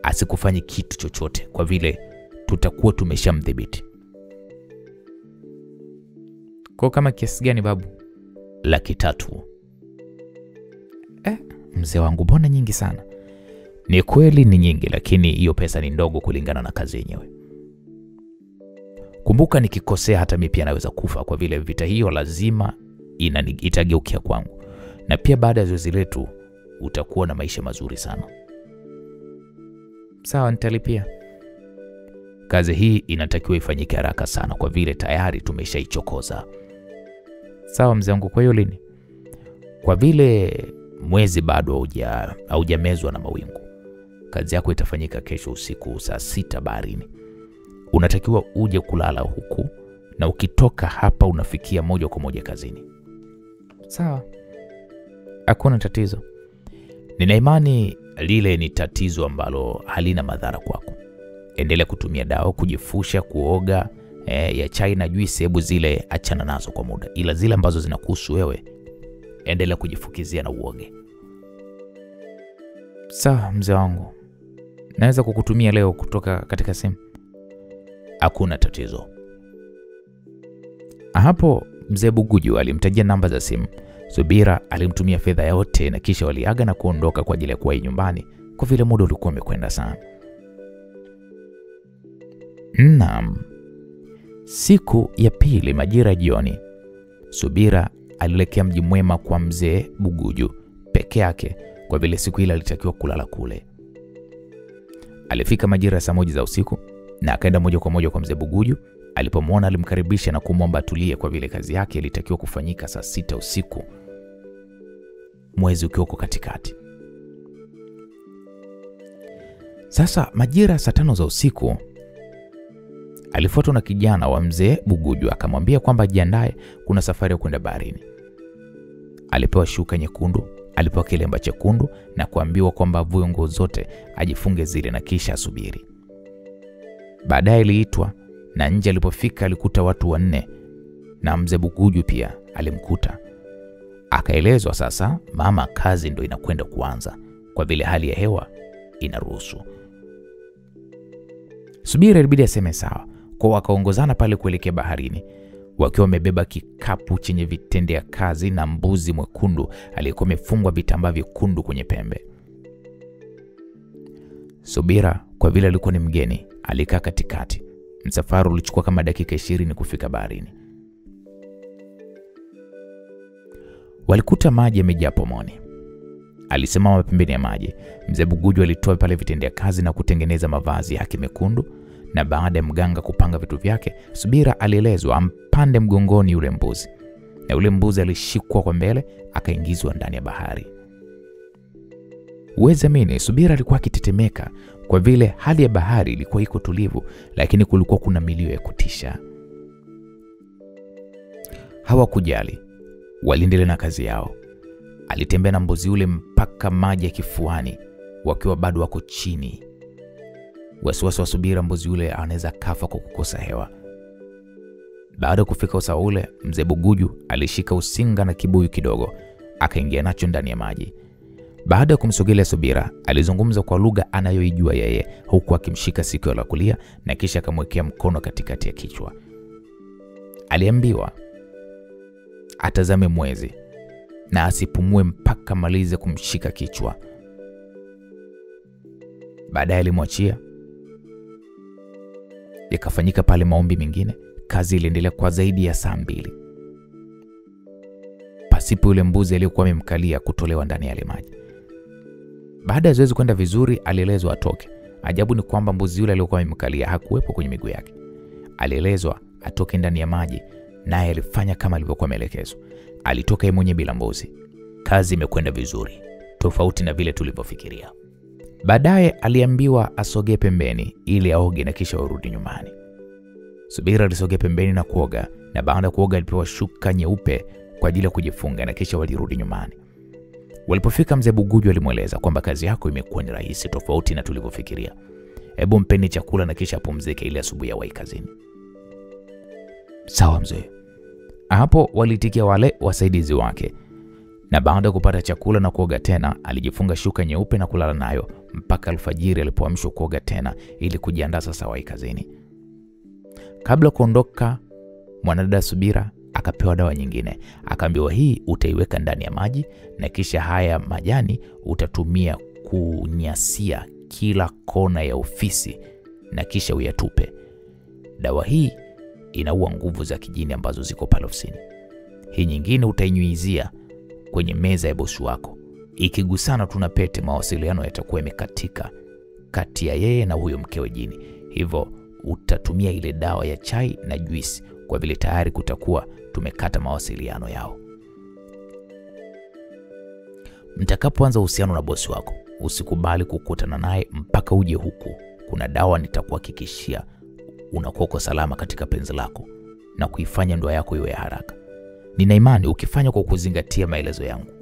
asikufanye kitu chochote, kwa vile tutakuwa tumeshamdhibiti. Kwa kama kiasi gani babu? 300,000. Mzee wangu, mbona nyingi sana? Ni kweli ni nyingi, lakini hiyo pesa ni ndogo kulingana na kazi yenyewe. Kumbuka nikikosea hata mimi pia naweza kufa, kwa vile vita hiyo lazima itageukia kwangu. Na pia baada ya zoezi letu utakuwa na maisha mazuri sana. Sawa, nitalipia. Kazi hii inatakiwa ifanyike haraka sana kwa vile tayari tumeshaichokoza. Sawa mzee wangu, kwa hiyo lini? Kwa vile mwezi bado haujamezwa na mawingu. Kazi yako itafanyika kesho usiku saa 6 baharini. Unatakiwa uje kulala huku, na ukitoka hapa unafikia moja kwa moja kazini. Sawa, hakuna tatizo. Nina imani lile ni tatizo ambalo halina madhara kwako. Endelea kutumia dawa, kujifusha, kuoga, ya chai na juisi, hebu zile achana nazo kwa muda. Ila zile ambazo zinakuhusu wewe endelea kujifukizia na uoge. Sawa mzee wangu. Naweza kukutumia leo kutoka katika simu? Hakuna tatizo. Hapo mzee Buguju alimtajia namba za simu. Subira alimtumia fedha yote na kisha waliaga na kuondoka kwa ajili ya kuwahi nyumbani, kwa vile muda ulikuwa umekwenda sana. Naam. Siku ya pili majira jioni, Subira alielekea Mji Mwema kwa mzee Buguju peke yake, kwa vile siku ile alitakiwa kulala kule. Alifika majira saa 1 za usiku na akaenda moja kwa moja kwa mzee Buguju. Alipomwona alimkaribisha na kumwomba atulie, kwa vile kazi yake ilitakiwa kufanyika saa 6 usiku, mwezi ukiwa katikati. Sasa majira saa 5 za usiku alifuatwa na kijana wa mzee Buguju, akamwambia kwamba jiandae, kuna safari ya kwenda baharini. Alipewa shuka nyekundu, alipewa kilemba chekundu na kuambiwa kwamba avue nguo zote, ajifunge zile na kisha asubiri. Baadaye aliitwa, na nje alipofika alikuta watu 4 na mzee Buguju pia alimkuta. Akaelezwa sasa, mama, kazi ndo inakwenda kuanza, kwa vile hali ya hewa inaruhusu. Subira ilibidi aseme sawa, kwa wakaongozana pale kuelekea baharini, wakiwa wamebeba kikapu chenye vitendea kazi na mbuzi mwekundu aliyekuwa amefungwa vitambaa vyekundu kwenye pembe. Subira, kwa vile alikuwa ni mgeni, alikaa katikati. Msafara ulichukua kama dakika 20 kufika baharini. Walikuta maji yamejaa pomoni. Alisimama pembeni ya maji. Mzee Buguju alitoa pale vitendea kazi na kutengeneza mavazi yake mekundu, na baada ya mganga kupanga vitu vyake, Subira alielezwa ampande mgongoni yule mbuzi. Na yule mbuzi alishikwa kwa mbele, akaingizwa ndani ya bahari. Uweze amini, Subira alikuwa akitetemeka kwa vile hali ya bahari ilikuwa iko tulivu, lakini kulikuwa kuna milio ya kutisha. Hawakujali, waliendelea na kazi yao. Alitembea na mbuzi yule mpaka maji ya kifuani, wakiwa bado wako chini. Wasiwasi wa Subira, mbuzi yule anaweza kafa kwa kukosa hewa. Baada ya kufika usawa ule, mzee Buguju alishika usinga na kibuyu kidogo, akaingia nacho ndani ya maji. Baada ya kumsogelea Subira, alizungumza kwa lugha anayoijua yeye, huku akimshika sikio la kulia na kisha akamwekea mkono katikati ya kichwa. Aliambiwa atazame mwezi na asipumue mpaka malize kumshika kichwa. Baadaye alimwachia. Yakafanyika pale maombi mengine. Kazi iliendelea kwa zaidi ya saa 2. Pasipo yule mbuzi aliyokuwa amemkalia kutolewa ndani ya maji. Baada ya zoezi kwenda vizuri, alielezwa atoke. Ajabu ni kwamba mbuzi yule aliyokuwa amemkalia hakuwepo kwenye miguu yake. Alielezwa atoke ndani ya maji, naye alifanya kama alivyokuwa ameelekezwa. Alitoka yeye mwenyewe bila mbuzi. Kazi imekwenda vizuri, tofauti na vile tulivyofikiria. Baadaye aliambiwa asogee pembeni ili aoge na kisha warudi nyumbani. Subira alisogea pembeni na kuoga, na baada ya kuoga alipewa shuka nyeupe kwa ajili ya kujifunga na kisha walirudi nyumbani. Walipofika, mzee Buguju alimweleza kwamba kazi yako imekuwa ni rahisi tofauti na tulivyofikiria. Hebu mpeni chakula na kisha apumzike ili asubuhi awahi kazini. Sawa mzee. Hapo walitikia wale wasaidizi wake. Na baada ya kupata chakula na kuoga tena, alijifunga shuka nyeupe na kulala nayo mpaka alfajiri alipoamshwa kuoga tena ili kujiandaa sasa awahi kazini. Kabla kuondoka, mwanadada Subira akapewa dawa nyingine. Akaambiwa hii utaiweka ndani ya maji na kisha haya majani utatumia kunyasia kila kona ya ofisi na kisha uyatupe. Dawa hii inaua nguvu za kijini ambazo ziko pale ofisini. Hii nyingine utainyuizia kwenye meza ya bosi wako. Ikigusana tuna pete, mawasiliano yatakuwa yamekatika kati ya yeye na huyo mkewe jini. Hivyo utatumia ile dawa ya chai na juisi kwa vile tayari kutakuwa tumekata mawasiliano yao. Mtakapoanza uhusiano na bosi wako, usikubali kukutana naye mpaka uje huku. Kuna dawa nitakuhakikishia unakuwa salama katika penzi lako na kuifanya ndoa yako iwe haraka. Nina imani ukifanya kwa kuzingatia maelezo yangu,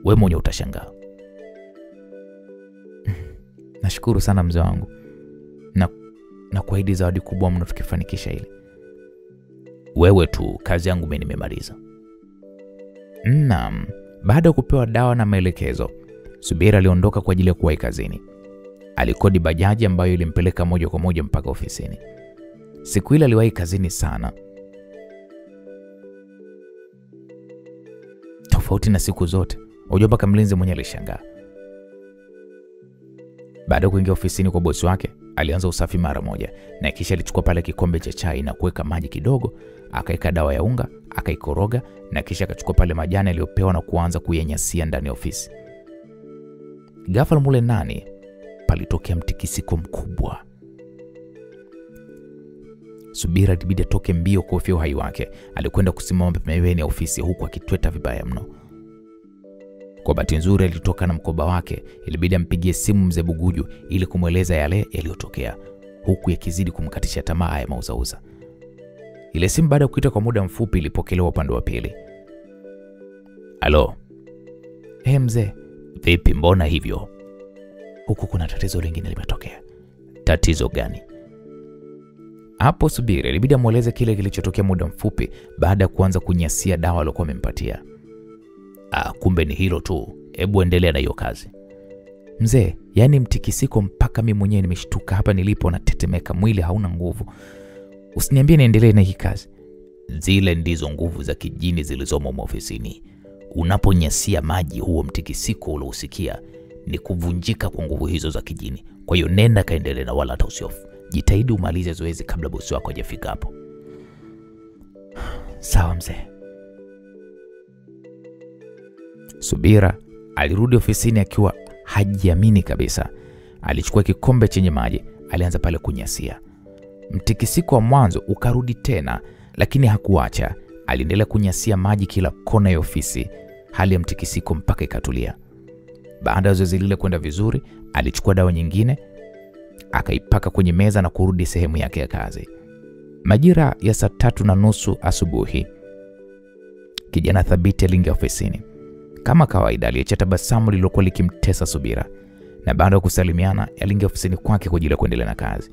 wewe mwenyewe utashangaa. Nashukuru sana mzee wangu. Na kuahidi zawadi kubwa mno tukifanikisha hili. Wewe tu, kazi yangu mimi nimemaliza. Naam. Baada ya kupewa dawa na maelekezo, Subira aliondoka kwa ajili ya kuwahi kazini. Alikodi bajaji ambayo ilimpeleka moja kwa moja mpaka ofisini. Siku ile aliwahi kazini sana, tofauti na siku zote. Unajua mpaka mlinzi mwenyewe alishangaa. Baada ya kuingia ofisini kwa bosi wake, alianza usafi mara moja na kisha alichukua pale kikombe cha chai na kuweka maji kidogo, akaika dawa ya unga, akaikoroga na kisha akachukua pale majani aliyopewa na kuanza kuyanyasia ndani ya ofisi. Ghafla mule ndani palitokea mtikisiko mkubwa. Subira ilibidi atoke mbio kuhofia uhai wake. Alikwenda kusimama pembeni ya ofisi huku akitweta vibaya mno. Kwa bahati nzuri alitoka na mkoba wake. Ilibidi ampigie simu mzee Buguju ili kumweleza yale yaliyotokea, huku yakizidi kumkatisha tamaa ya mauzauza. Ile simu baada ya kuita kwa muda mfupi ilipokelewa upande wa pili. Halo. Mzee, vipi, mbona hivyo? Huku kuna tatizo lingine limetokea. Tatizo gani? Hapo Subira ilibidi amueleze kile kilichotokea muda mfupi baada ya kuanza kunyasia dawa aliyokuwa amempatia. Kumbe ni hilo tu. Hebu endelea na hiyo kazi. Mzee, yani mtikisiko mpaka mimi mwenyewe nimeshtuka hapa nilipo na tetemeka, mwili hauna nguvu. Usiniambie niendelee na hii kazi.
Zile ndizo nguvu za kijini zilizomo ofisini. Unaponyasia maji, huo mtikisiko uliosikia ni kuvunjika kwa nguvu hizo za kijini. Kwa hiyo nenda kaendelee na wala hata usiofu. Jitahidi umalize zoezi kabla bosi wako hajafika hapo.
Sawa mzee. Subira alirudi ofisini akiwa hajiamini kabisa. Alichukua kikombe chenye maji, alianza pale kunyasia. Mtikisiko wa mwanzo ukarudi tena, lakini hakuacha. Aliendelea kunyasia maji kila kona ya ofisi, hali ya mtikisiko mpaka ikatulia. Baada ya zoezi lile kwenda vizuri, alichukua dawa nyingine, akaipaka kwenye meza na kurudi sehemu yake ya kazi. Majira ya saa 3:30 asubuhi, kijana Thabiti aliingia ofisini. Kama kawaida, aliacha tabasamu lililokuwa likimtesa Subira, na baada ya kusalimiana aliingia ofisini kwake kwa ajili ya kuendelea na kazi.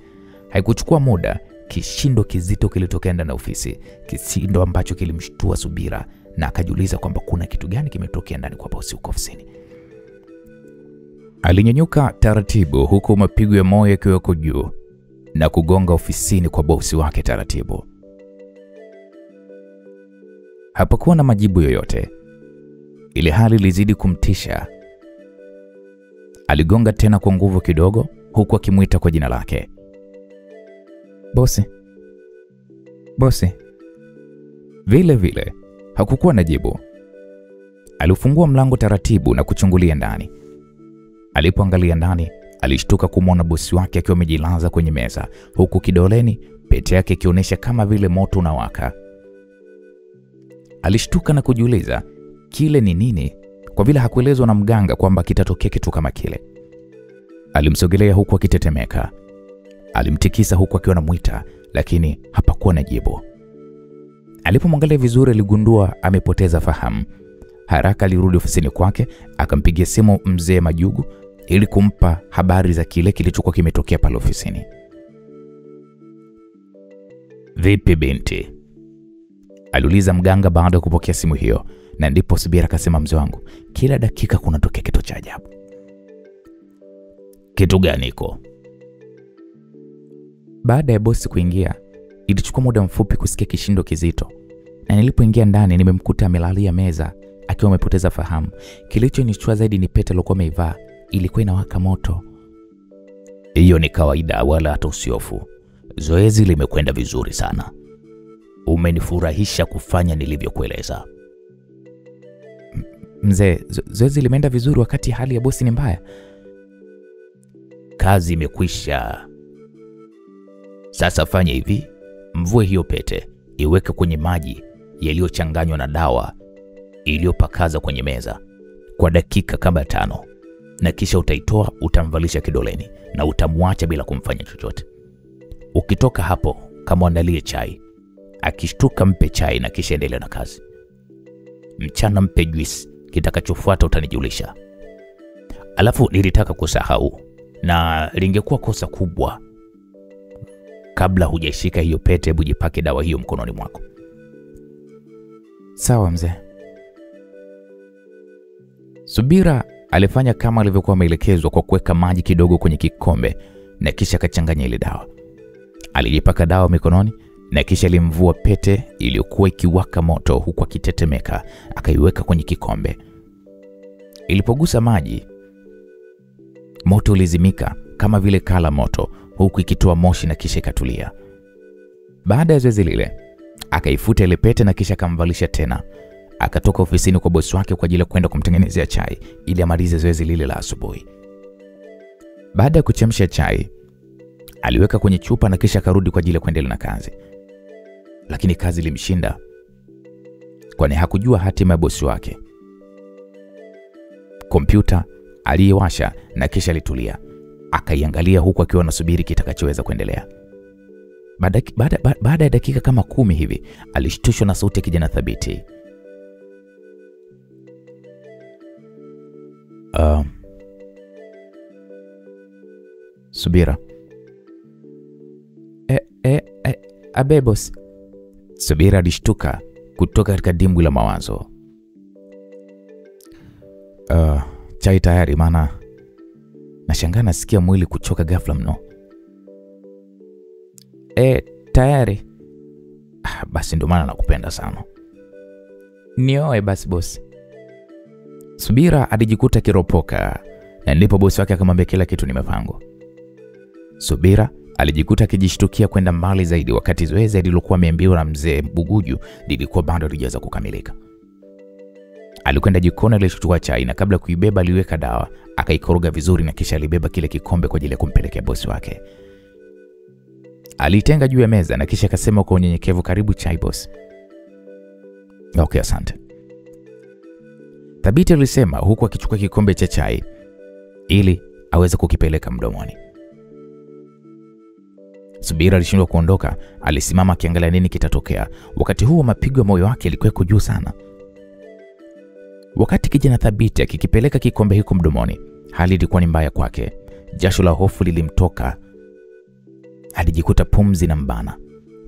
Haikuchukua muda, kishindo kizito kilitokea ndani ya ofisi, kishindo ambacho kilimshtua Subira na akajiuliza kwamba kuna kitu gani kimetokea ndani kwa bosi huko ofisini. Alinyanyuka taratibu huku mapigo ya moyo yakiwa juu na kugonga ofisini kwa bosi wake taratibu. Hapakuwa na majibu yoyote. Ile hali ilizidi kumtisha. Aligonga tena kwa nguvu kidogo huku akimuita kwa jina lake. Bosi. Bosi. Vile vile hakukuwa na jibu. Alifungua mlango taratibu na kuchungulia ndani. Alipoangalia ndani, alishtuka kumwona bosi wake akiwa amejilaza kwenye meza, huku kidoleni pete yake ikionyesha kama vile moto unawaka. Alishtuka na kujiuliza kile ni nini, kwa vile hakuelezwa na mganga kwamba kitatokea kitu kama kile. Alimsogelea huku akitetemeka. Alimtikisa huku akiwa anamuita, lakini hapakuwa na jibu. Alipomwangalia vizuri, aligundua amepoteza fahamu. Haraka alirudi ofisini kwake, akampigia simu mzee Majugu ili kumpa habari za kile kilichokuwa kimetokea pale ofisini.
Vipi binti?
Aliuliza mganga baada ya kupokea simu hiyo, na ndipo Subira akasema, mzee wangu, kila dakika kunatokea kitu cha ajabu.
Kitu gani iko?
Baada ya bosi kuingia, ilichukua muda mfupi kusikia kishindo kizito, na nilipoingia ndani nimemkuta amelalia meza akiwa amepoteza fahamu. Kilichonichua zaidi ni pete aliyokuwa ameivaa, ilikuwa inawaka moto.
Hiyo ni kawaida, wala hata usiofu. Zoezi limekwenda vizuri sana. Umenifurahisha kufanya nilivyokueleza.
Mzee, zoezi limeenda vizuri wakati hali ya bosi ni mbaya.
Kazi imekwisha. Sasa fanya hivi, mvue hiyo pete, iweke kwenye maji yaliyochanganywa na dawa iliyopakaza kwenye meza kwa dakika kama 5, na kisha utaitoa, utamvalisha kidoleni na utamwacha bila kumfanya chochote. Ukitoka hapo, kama andalie chai. Akishtuka mpe chai na kisha endelea na kazi. Mchana mpe juice, kitakachofuata utanijulisha. Alafu nilitaka kusahau, na lingekuwa kosa kubwa, kabla hujashika hiyo pete, hebu jipake dawa hiyo mkononi mwako.
Sawa mzee. Subira alifanya kama alivyokuwa ameelekezwa kwa kuweka maji kidogo kwenye kikombe na kisha akachanganya ile dawa. Alijipaka dawa mikononi na kisha alimvua pete iliyokuwa ikiwaka moto huku akitetemeka, akaiweka kwenye kikombe. Ilipogusa maji, moto ulizimika kama vile kala moto, huku ikitoa moshi na kisha ikatulia. Baada ya zoezi lile, akaifuta ile pete na kisha akamvalisha tena. Akatoka ofisini kwa bosi wake kwa ajili ya kwenda kumtengenezea chai ili amalize zoezi lile la asubuhi. Baada ya kuchemsha chai, aliweka kwenye chupa na kisha akarudi kwa ajili ya kuendelea na kazi. Lakini kazi ilimshinda, kwani hakujua hatima ya bosi wake. Kompyuta aliiwasha na kisha alitulia, akaiangalia huku akiwa anasubiri kitakachoweza kuendelea. Baada ya dakika kama 10 hivi, alishtushwa na sauti ya kijana Thabiti. Subira. Abe boss. Subira alishtuka kutoka katika dimbwi la mawazo. Chai tayari, maana Nashangaa nasikia mwili kuchoka ghafla mno. Tayari. Basi ndio maana nakupenda sana. Nioe basi bosi. Subira alijikuta kiropoka, na ndipo bosi wake akamwambia kila kitu nimepangwa. Subira alijikuta akijishtukia kwenda mbali zaidi wakati zoezi alilokuwa ameambiwa na mzee Buguju lilikuwa bado halijaanza kukamilika. Alikwenda jikoni, alichukua chai na kabla kuibeba aliweka dawa, akaikoroga vizuri na kisha alibeba kile kikombe kwa ajili ya kumpelekea bosi wake. Alitenga juu ya meza na kisha akasema kwa unyenyekevu, karibu chai bosi. Okay, asante. Thabiti alisema huku akichukua kikombe cha chai ili aweze kukipeleka mdomoni. Subira alishindwa kuondoka, alisimama akiangalia nini kitatokea. Wakati huo mapigo ya moyo wake yalikuwa juu sana. Wakati kijana Thabiti akikipeleka kikombe hicho mdomoni, hali ilikuwa ni mbaya kwake. Jasho la hofu lilimtoka. Alijikuta pumzi na mbana.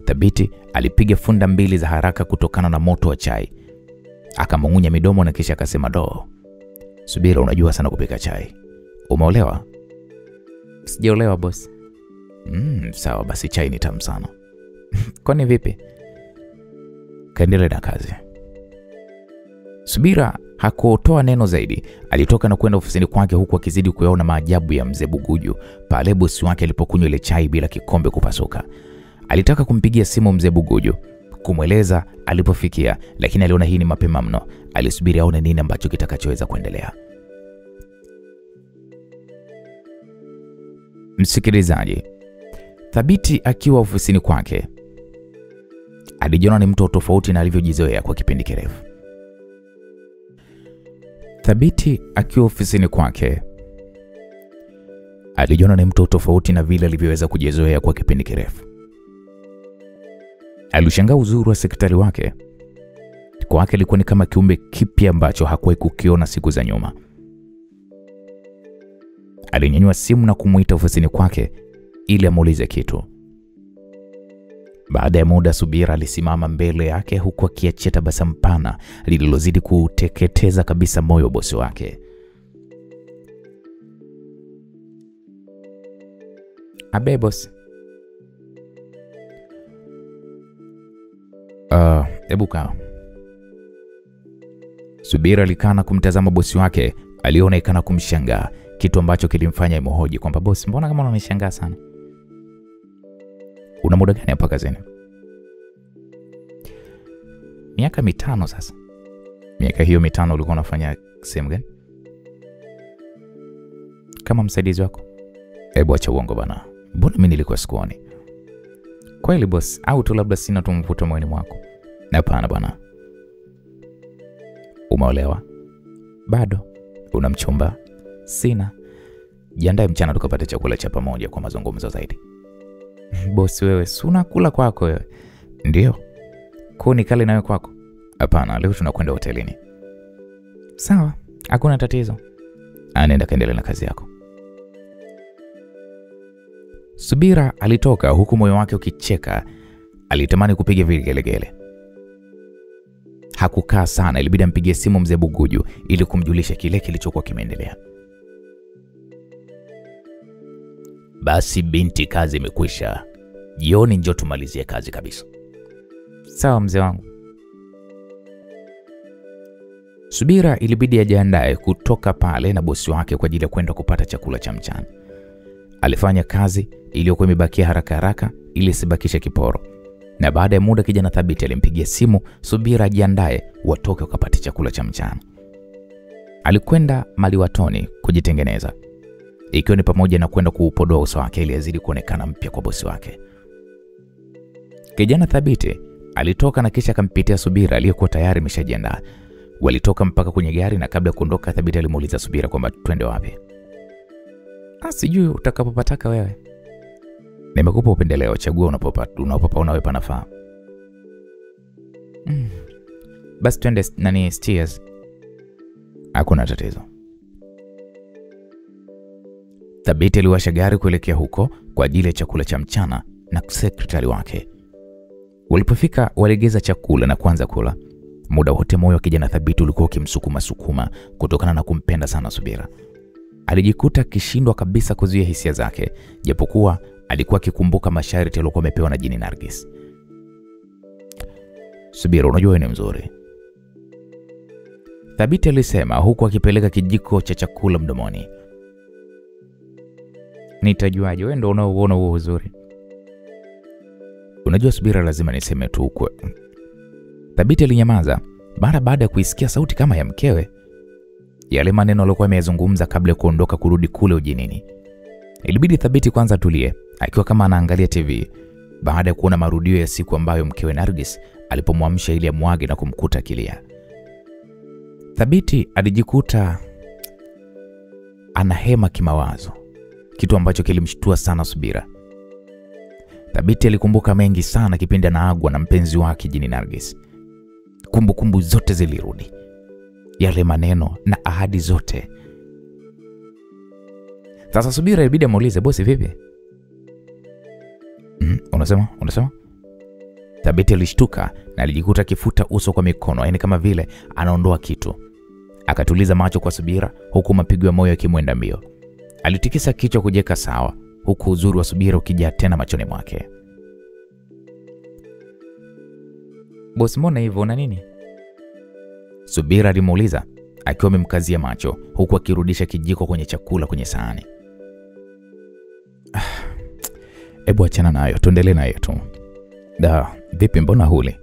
Thabiti alipiga funda mbili za haraka kutokana na moto wa chai. Akamung'unya midomo na kisha akasema, Subira, unajua sana kupika chai. Umeolewa? Sijaolewa bosi. Sawa basi, chai ni tamu sana. Kwani vipi? Kaendelea na kazi. Subira hakutoa neno zaidi. Alitoka na kwenda ofisini kwake huku akizidi kuyaona maajabu ya mzee Buguju pale bosi wake alipokunywa ile chai bila kikombe kupasuka. Alitaka kumpigia simu mzee Buguju kumweleza alipofikia, lakini aliona hii ni mapema mno. Alisubiri aone nini ambacho kitakachoweza kuendelea. Msikilizaji, Thabiti akiwa ofisini kwake alijiona ni mtu tofauti na alivyojizoea kwa kipindi kirefu. Thabiti akiwa ofisini kwake alijiona ni mtu tofauti na vile alivyoweza kujizoea kwa kipindi kirefu. Alishangaa uzuri wa sekretari wake. Kwake alikuwa ni kama kiumbe kipya ambacho hakuwahi kukiona siku za nyuma. Alinyanyua simu na kumuita ofisini kwake ili amuulize kitu. Baada ya muda, Subira alisimama mbele yake huku akiachia tabasamu pana lililozidi kuteketeza kabisa moyo wa bosi wake. Abe bosi. Hebu kaa. Subira alikana kumtazama bosi wake, alionekana kumshangaa, kitu ambacho kilimfanya imhoji kwamba bosi, mbona kama unanishangaa sana? Una muda gani hapa kazini? Miaka 5 sasa. Miaka hiyo 5 ulikuwa unafanya sehemu gani? Kama msaidizi wako? Hebu acha uongo bana. Mbona mimi nilikuwa sikuoni? Kweli boss, au tu labda sina tu mvuto moyoni mwako? Hapana bana. Umeolewa? Bado. Una mchumba? Sina. Jiandae mchana tukapata chakula cha pamoja kwa mazungumzo zaidi. Bosi wewe, si unakula kwako wewe? Ndio. Kuni kale nawe kwako? Hapana, leo tunakwenda hotelini. Sawa, hakuna tatizo. Anaenda kaendelea na kazi yako. Subira alitoka huku moyo wake ukicheka. Alitamani kupiga vigelegele. Hakukaa sana, ilibidi ampigie simu mzee Buguju ili kumjulisha kile kilichokuwa kimeendelea. Basi binti, kazi imekwisha. Jioni njoo tumalizie kazi kabisa. Sawa mzee wangu. Subira ilibidi ajiandae kutoka pale na bosi wake kwa ajili ya kwenda kupata chakula cha mchana. Alifanya kazi iliyokuwa imebakia haraka ili isibakishe kiporo. Na baada ya muda kijana Thabiti alimpigia simu Subira ajiandae watoke wakapata chakula cha mchana. Alikwenda maliwatoni kujitengeneza, ikiwa ni pamoja na kwenda kuupodoa uso wake ili azidi kuonekana mpya kwa bosi wake. Kijana Thabiti alitoka na kisha akampitia Subira aliyekuwa tayari ameshajiandaa. Walitoka mpaka kwenye gari na kabla kuondoka Thabiti alimuuliza Subira kwamba twende wapi. Sijui utakapopataka wewe. Nimekupa upendeleo, chagua unapopaona wewe panafaa. Basi twende Steers. Hakuna tatizo. Thabiti aliwasha gari kuelekea huko kwa ajili ya chakula cha mchana na sekretari wake. Walipofika walegeza chakula na kuanza kula. Muda wote moyo wa kijana Thabiti ulikuwa ukimsukuma kutokana na kumpenda sana Subira. alijikuta akishindwa kabisa kuzuia hisia zake, japokuwa alikuwa akikumbuka masharti aliyokuwa amepewa na Jini Nargis. "Subira, unajua wewe ni mzuri," Thabiti alisema huku akipeleka kijiko cha chakula mdomoni. "Nitajuaje? Wewe ndio unaoona huo uzuri." "Unajua Subira, lazima niseme tu kwa." Thabiti alinyamaza mara baada ya kuisikia sauti kama ya mkewe, yale maneno aliyokuwa ameyazungumza kabla ya kuondoka kurudi kule ujinini. Ilibidi Thabiti kwanza atulie, akiwa kama anaangalia TV, baada ya kuona marudio ya siku ambayo mkewe Nargis alipomwamsha ili amwage na kumkuta kilia. Thabiti alijikuta anahema kimawazo, kitu ambacho kilimshtua sana Subira. Thabiti alikumbuka mengi sana kipindi anaagwa na mpenzi wake Jini Nargis. Kumbukumbu zote zilirudi, yale maneno na ahadi zote. Sasa Subira ilibidi amuulize, "Bosi vipi?" Unasema?" Thabiti alishtuka na alijikuta akifuta uso kwa mikono, yaani kama vile anaondoa kitu. Akatuliza macho kwa Subira huku mapigo ya moyo yakimwenda mbio. Alitikisa kichwa kujeka sawa, huku uzuri wa Subira ukijaa tena machoni mwake. "Bosi, mbona hivyo, una nini?" Subira alimuuliza akiwa amemkazia macho huku akirudisha kijiko kwenye chakula kwenye sahani. "Hebu achana nayo, tuendelee nayo tu." Vipi, mbona huli?"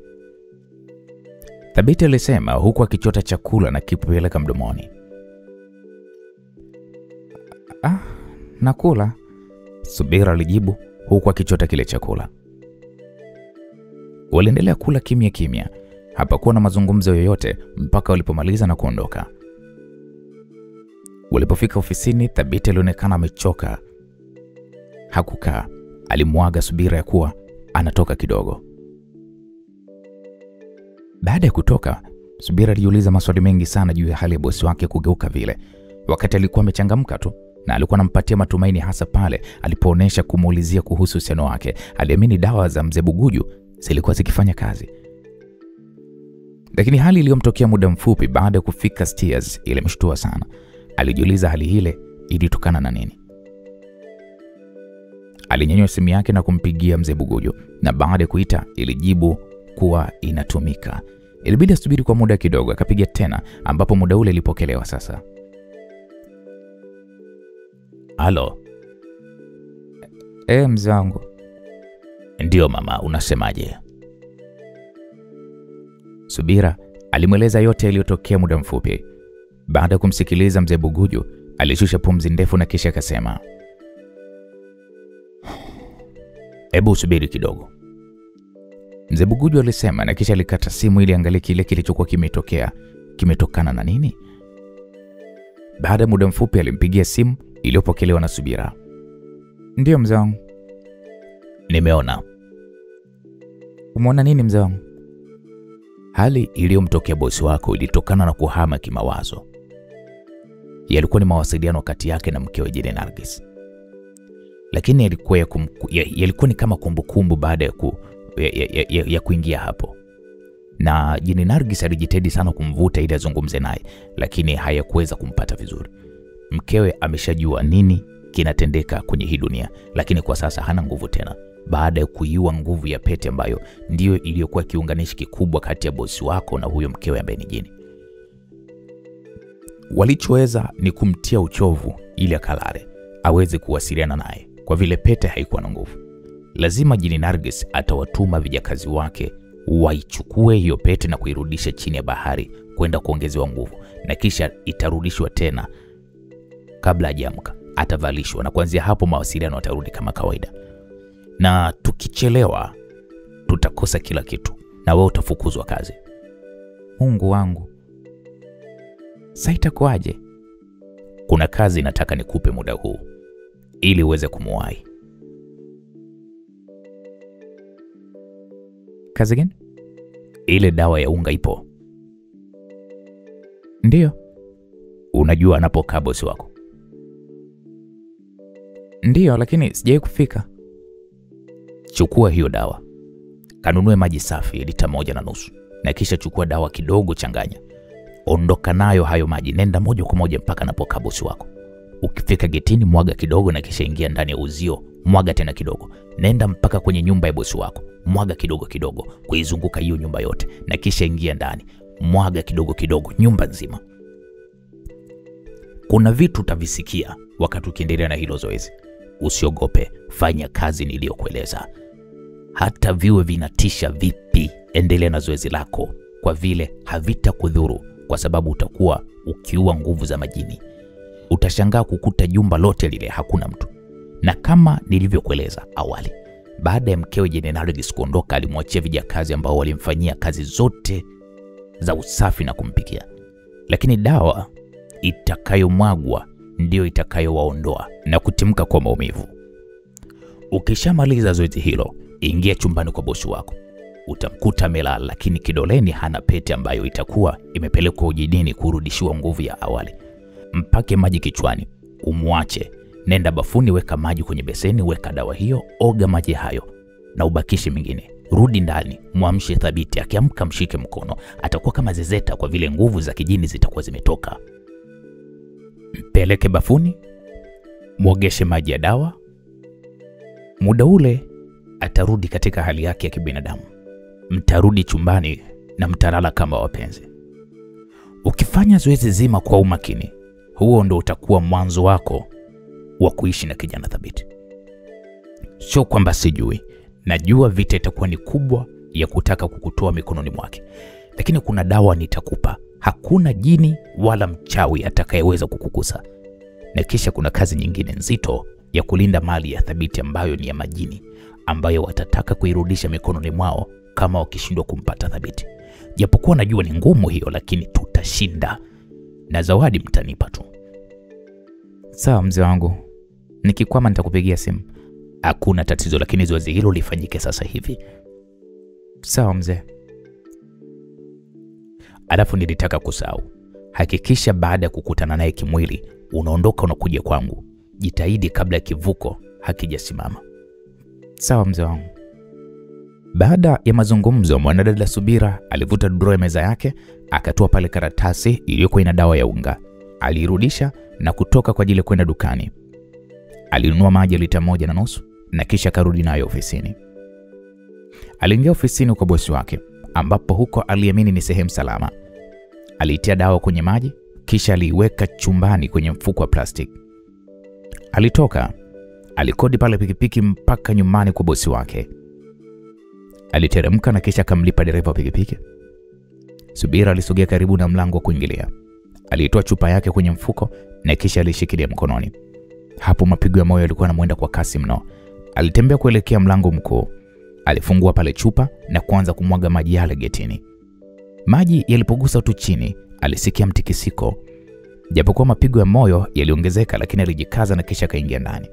Thabiti alisema huku akichota chakula na kipeleka mdomoni. "Nakula," Subira alijibu huku akichota kile chakula. Waliendelea kula kimya kimya. Hapakuwa na mazungumzo yoyote mpaka walipomaliza na kuondoka. Walipofika ofisini, Thabiti alionekana amechoka. Hakukaa, alimwaga Subira ya kuwa anatoka kidogo. Baada ya kutoka, Subira alijiuliza maswali mengi sana juu ya hali ya bosi wake kugeuka vile, wakati alikuwa amechangamka tu na alikuwa anampatia matumaini, hasa pale alipoonesha kumuulizia kuhusu uhusiano wake. Aliamini dawa za Mzee Buguju zilikuwa zikifanya kazi. Lakini hali iliyomtokea muda mfupi baada ya kufika stairs ilimshtua sana. Alijiuliza hali ile ilitokana na nini. Alinyanyua simu yake na kumpigia Mzee Buguju, na baada ya kuita ilijibu kuwa inatumika. Ilibidi asubiri kwa muda kidogo, akapiga tena ambapo muda ule ilipokelewa sasa. "Halo." "Mzee wangu."
"Ndio mama, unasemaje?"
Subira alimweleza yote yaliyotokea muda mfupi. Baada ya kumsikiliza Mzee Buguju, alishusha pumzi ndefu na kisha akasema,
"Hebu subiri kidogo."
Mzee Buguju alisema na kisha alikata simu ili angalie kile kilichokuwa kimetokea kimetokana na nini. Baada ya muda mfupi alimpigia simu iliyopokelewa na Subira. "Ndio mzee wangu."
"Nimeona."
"Umeona nini mzee wangu?"
"Hali iliyomtokea bosi wako ilitokana na kuhama kimawazo. Yalikuwa ni mawasiliano kati yake na mkewe Jini Nargis. Lakini yalikuwa ni kama kumbukumbu baada ya kuingia hapo. Na Jini Nargis alijitahidi sana kumvuta ili azungumze naye, lakini hayakuweza kumpata vizuri. Mkewe ameshajua nini kinatendeka kwenye hii dunia, lakini kwa sasa hana nguvu tena baada ya kuiua nguvu ya pete ambayo ndiyo iliyokuwa kiunganishi kikubwa kati ya bosi wako na huyo mkewe ambaye ni Jini. Walichoweza ni kumtia uchovu ili akalale, aweze kuwasiliana naye, kwa vile pete haikuwa na nguvu. Lazima Jini Nargis atawatuma vijakazi wake waichukue hiyo pete na kuirudisha chini ya bahari kwenda kuongezewa nguvu, na kisha itarudishwa tena. Kabla hajaamka atavalishwa, na kuanzia hapo mawasiliano yatarudi kama kawaida. Na tukichelewa tutakosa kila kitu na wewe utafukuzwa kazi."
"Mungu wangu, sasa itakuwaje?"
"Kuna kazi nataka nikupe muda huu ili uweze kumuwahi."
"Kazi gani?"
"Ile dawa ya unga ipo."
"Ndio."
"Unajua anapokaa bosi wako?"
"Ndio, lakini sijawahi kufika."
"Chukua hiyo dawa, kanunue maji safi lita 1.5, na kisha chukua dawa kidogo, changanya. Ondoka nayo hayo maji, nenda moja kwa moja mpaka anapokaa bosi wako. Ukifika getini mwaga kidogo na kisha ingia ndani ya uzio, mwaga tena kidogo. Nenda mpaka kwenye nyumba ya bosi wako, mwaga kidogo kidogo kuizunguka hiyo nyumba yote na kisha ingia ndani, mwaga kidogo kidogo nyumba nzima. Kuna vitu utavisikia wakati ukiendelea na hilo zoezi. Usiogope, fanya kazi niliyokueleza. Hata viwe vinatisha vipi, endelea na zoezi lako kwa vile havitakudhuru, kwa sababu utakuwa ukiua nguvu za majini. Utashangaa kukuta jumba lote lile hakuna mtu. Na kama nilivyokueleza awali, baada ya mkewe Jenerali kuondoka, alimwachia vijakazi ambao walimfanyia kazi zote za usafi na kumpikia. Lakini dawa itakayomwagwa ndio itakayowaondoa na kutimka kwa maumivu. Ukishamaliza zoezi hilo, ingia chumbani kwa bosi wako. Utamkuta amelala, lakini kidoleni hana pete ambayo itakuwa imepelekwa ujidini kurudishiwa nguvu ya awali. Mpake maji kichwani, umwache. Nenda bafuni, weka maji kwenye beseni, weka dawa hiyo, oga maji hayo na ubakishe mengine. Rudi ndani, muamshe Thabiti. Akiamka mshike mkono, atakuwa kama zezeta kwa vile nguvu za kijini zitakuwa zimetoka. Mpeleke bafuni, muogeshe maji ya dawa. Muda ule atarudi katika hali yake ya kibinadamu. Mtarudi chumbani na mtalala kama wapenzi. Ukifanya zoezi zima kwa umakini, huo ndo utakuwa mwanzo wako wa kuishi na kijana Thabiti. Sio kwamba sijui, najua vita itakuwa ni kubwa ya kutaka kukutoa mikononi mwake, lakini kuna dawa nitakupa. Hakuna jini wala mchawi atakayeweza kukukusa. Na kisha kuna kazi nyingine nzito ya kulinda mali ya Thabiti ambayo ni ya majini, ambayo watataka kuirudisha mikononi mwao kama wakishindwa kumpata Thabiti. Japokuwa najua ni ngumu hiyo, lakini tutashinda na zawadi mtanipa tu.
Sawa mzee wangu, nikikwama nitakupigia simu.
Hakuna tatizo, lakini zoezi hilo lifanyike sasa hivi.
Sawa mzee.
Alafu nilitaka kusahau, hakikisha baada ya kukutana naye kimwili unaondoka unakuja kwangu. Jitahidi kabla ya kivuko hakijasimama.
Sawa mzee wangu. Baada ya mazungumzo, mwanadada Subira alivuta drawer ya meza yake, akatoa pale karatasi iliyokuwa ina dawa ya unga. Alirudisha na kutoka kwa ajili ya kwenda dukani. Alinunua maji lita 1.5 na kisha karudi nayo ofisini. Aliingia ofisini kwa bosi wake, ambapo huko aliamini ni sehemu salama. Alitia dawa kwenye maji, kisha aliiweka chumbani kwenye mfuko wa plastiki. Alitoka, alikodi pale pikipiki mpaka nyumbani kwa bosi wake. Aliteremka na kisha akamlipa dereva wa pikipiki. Subira alisogea karibu na mlango wa kuingilia. Alitoa chupa yake kwenye mfuko na kisha alishikilia mkononi. Hapo mapigo ya moyo yalikuwa yanamwenda kwa kasi mno. Alitembea kuelekea mlango mkuu. Alifungua pale chupa na kuanza kumwaga maji yale getini. Maji yalipogusa tu chini, alisikia mtikisiko. Japokuwa mapigo ya moyo yaliongezeka, lakini alijikaza na kisha kaingia ndani.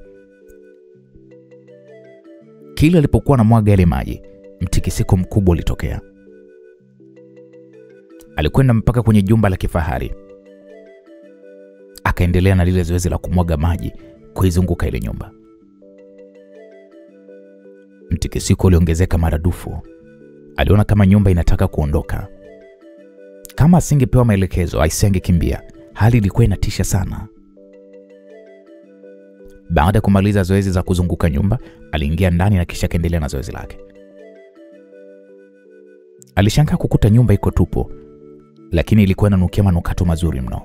Kila alipokuwa anamwaga yale maji, mtikisiko mkubwa ulitokea. Alikwenda mpaka kwenye jumba la kifahari. Akaendelea na lile zoezi la kumwaga maji kuizunguka ile nyumba. Mtikisiko uliongezeka maradufu. Aliona kama nyumba inataka kuondoka. Kama asingepewa maelekezo, asingekimbia. Hali ilikuwa inatisha sana. Baada ya kumaliza zoezi za kuzunguka nyumba, aliingia ndani na kisha kaendelea na zoezi lake. Alishangaa kukuta nyumba iko tupu, lakini ilikuwa inanukia manukato mazuri mno.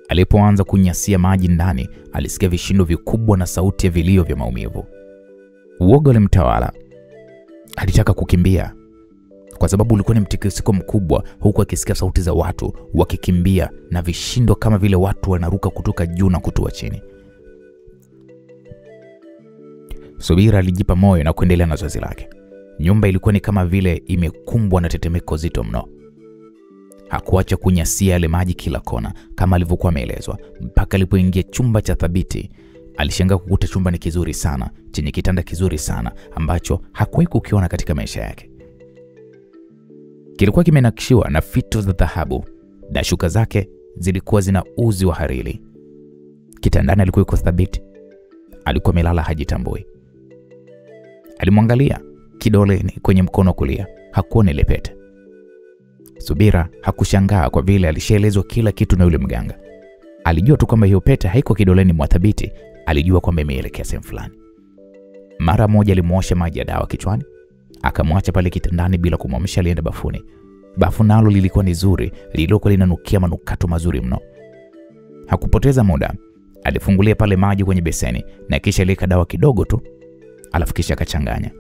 Alipoanza kunyasia maji ndani, alisikia vishindo vikubwa na sauti ya vilio vya maumivu. Uoga ulimtawala. Alitaka kukimbia kwa sababu ulikuwa ni mtikisiko mkubwa, huku akisikia sauti za watu wakikimbia na vishindo kama vile watu wanaruka kutoka juu na kutua chini. Subira alijipa moyo na kuendelea na zoezi lake. Nyumba ilikuwa ni kama vile imekumbwa na tetemeko zito mno. Hakuacha kunyasia yale maji kila kona kama alivyokuwa ameelezwa, mpaka alipoingia chumba cha Thabiti. Alishangaa kukuta chumba ni kizuri sana, chenye kitanda kizuri sana ambacho hakuwahi kukiona katika maisha yake. Kilikuwa kimenakishiwa na fito za dhahabu na shuka zake zilikuwa zina uzi wa hariri. Kitandani alikuwa yuko Thabiti. Alikuwa amelala hajitambui. Alimwangalia kidoleni kwenye mkono kulia, hakuona ile pete. Subira hakushangaa kwa vile alishaelezwa kila kitu na yule mganga. Alijua tu kwamba hiyo pete haiko kidoleni mwa Thabiti, alijua kwamba imeelekea sehemu fulani. Mara moja alimwosha maji ya dawa kichwani, akamwacha pale kitandani bila kumwamsha. Alienda bafuni. Bafu nalo lilikuwa ni zuri, lilikuwa linanukia manukato mazuri mno. Hakupoteza muda, alifungulia pale maji kwenye beseni na kisha aliweka dawa kidogo tu, alafu kisha akachanganya.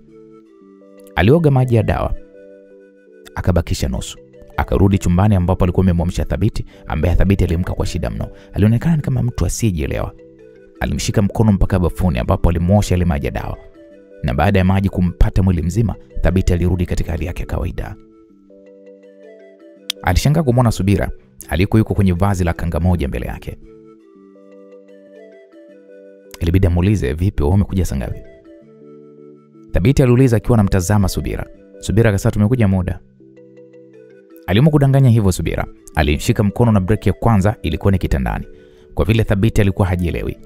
Alioga maji ya dawa, akabakisha nusu. Akarudi chumbani ambapo alikuwa amemwamsha Thabiti, ambaye Thabiti alimka kwa shida mno. Alionekana kama mtu asiyejielewa. Alimshika mkono mpaka bafuni ambapo alimwosha ile maji ya dawa. Na baada ya maji kumpata mwili mzima, Thabiti alirudi katika hali yake ya kawaida. Alishangaa kumwona Subira alikuwa yuko kwenye vazi la kanga moja mbele yake. Ilibidi amuulize, vipi wewe umekuja saa ngapi? Thabiti aliuliza akiwa anamtazama Subira. Subira akasema, tumekuja muda. Aliamua kudanganya hivyo Subira. Alimshika mkono na breki ya kwanza ilikuwa ni kitandani. Kwa vile Thabiti alikuwa hajielewi,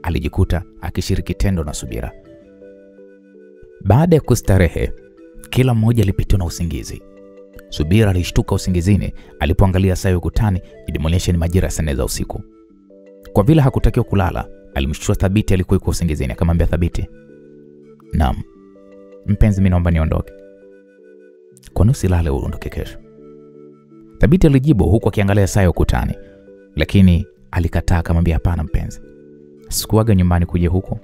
alijikuta akishiriki tendo na Subira. Baada ya kustarehe, kila mmoja alipitwa na usingizi. Subira alishtuka usingizini alipoangalia saa ukutani, ilimwonyesha ni majira ya 4 za usiku. Kwa vile hakutakiwa kulala, alimshtua Thabiti alikuwa yuko usingizini, akamwambia Thabiti, "Naam, mpenzi, mimi naomba niondoke." "Kwa nini usilale uondoke kesho?" Thabiti alijibu huku akiangalia saa ukutani, lakini alikataa, akamwambia, "Hapana mpenzi. Sikuaga nyumbani kuja huko.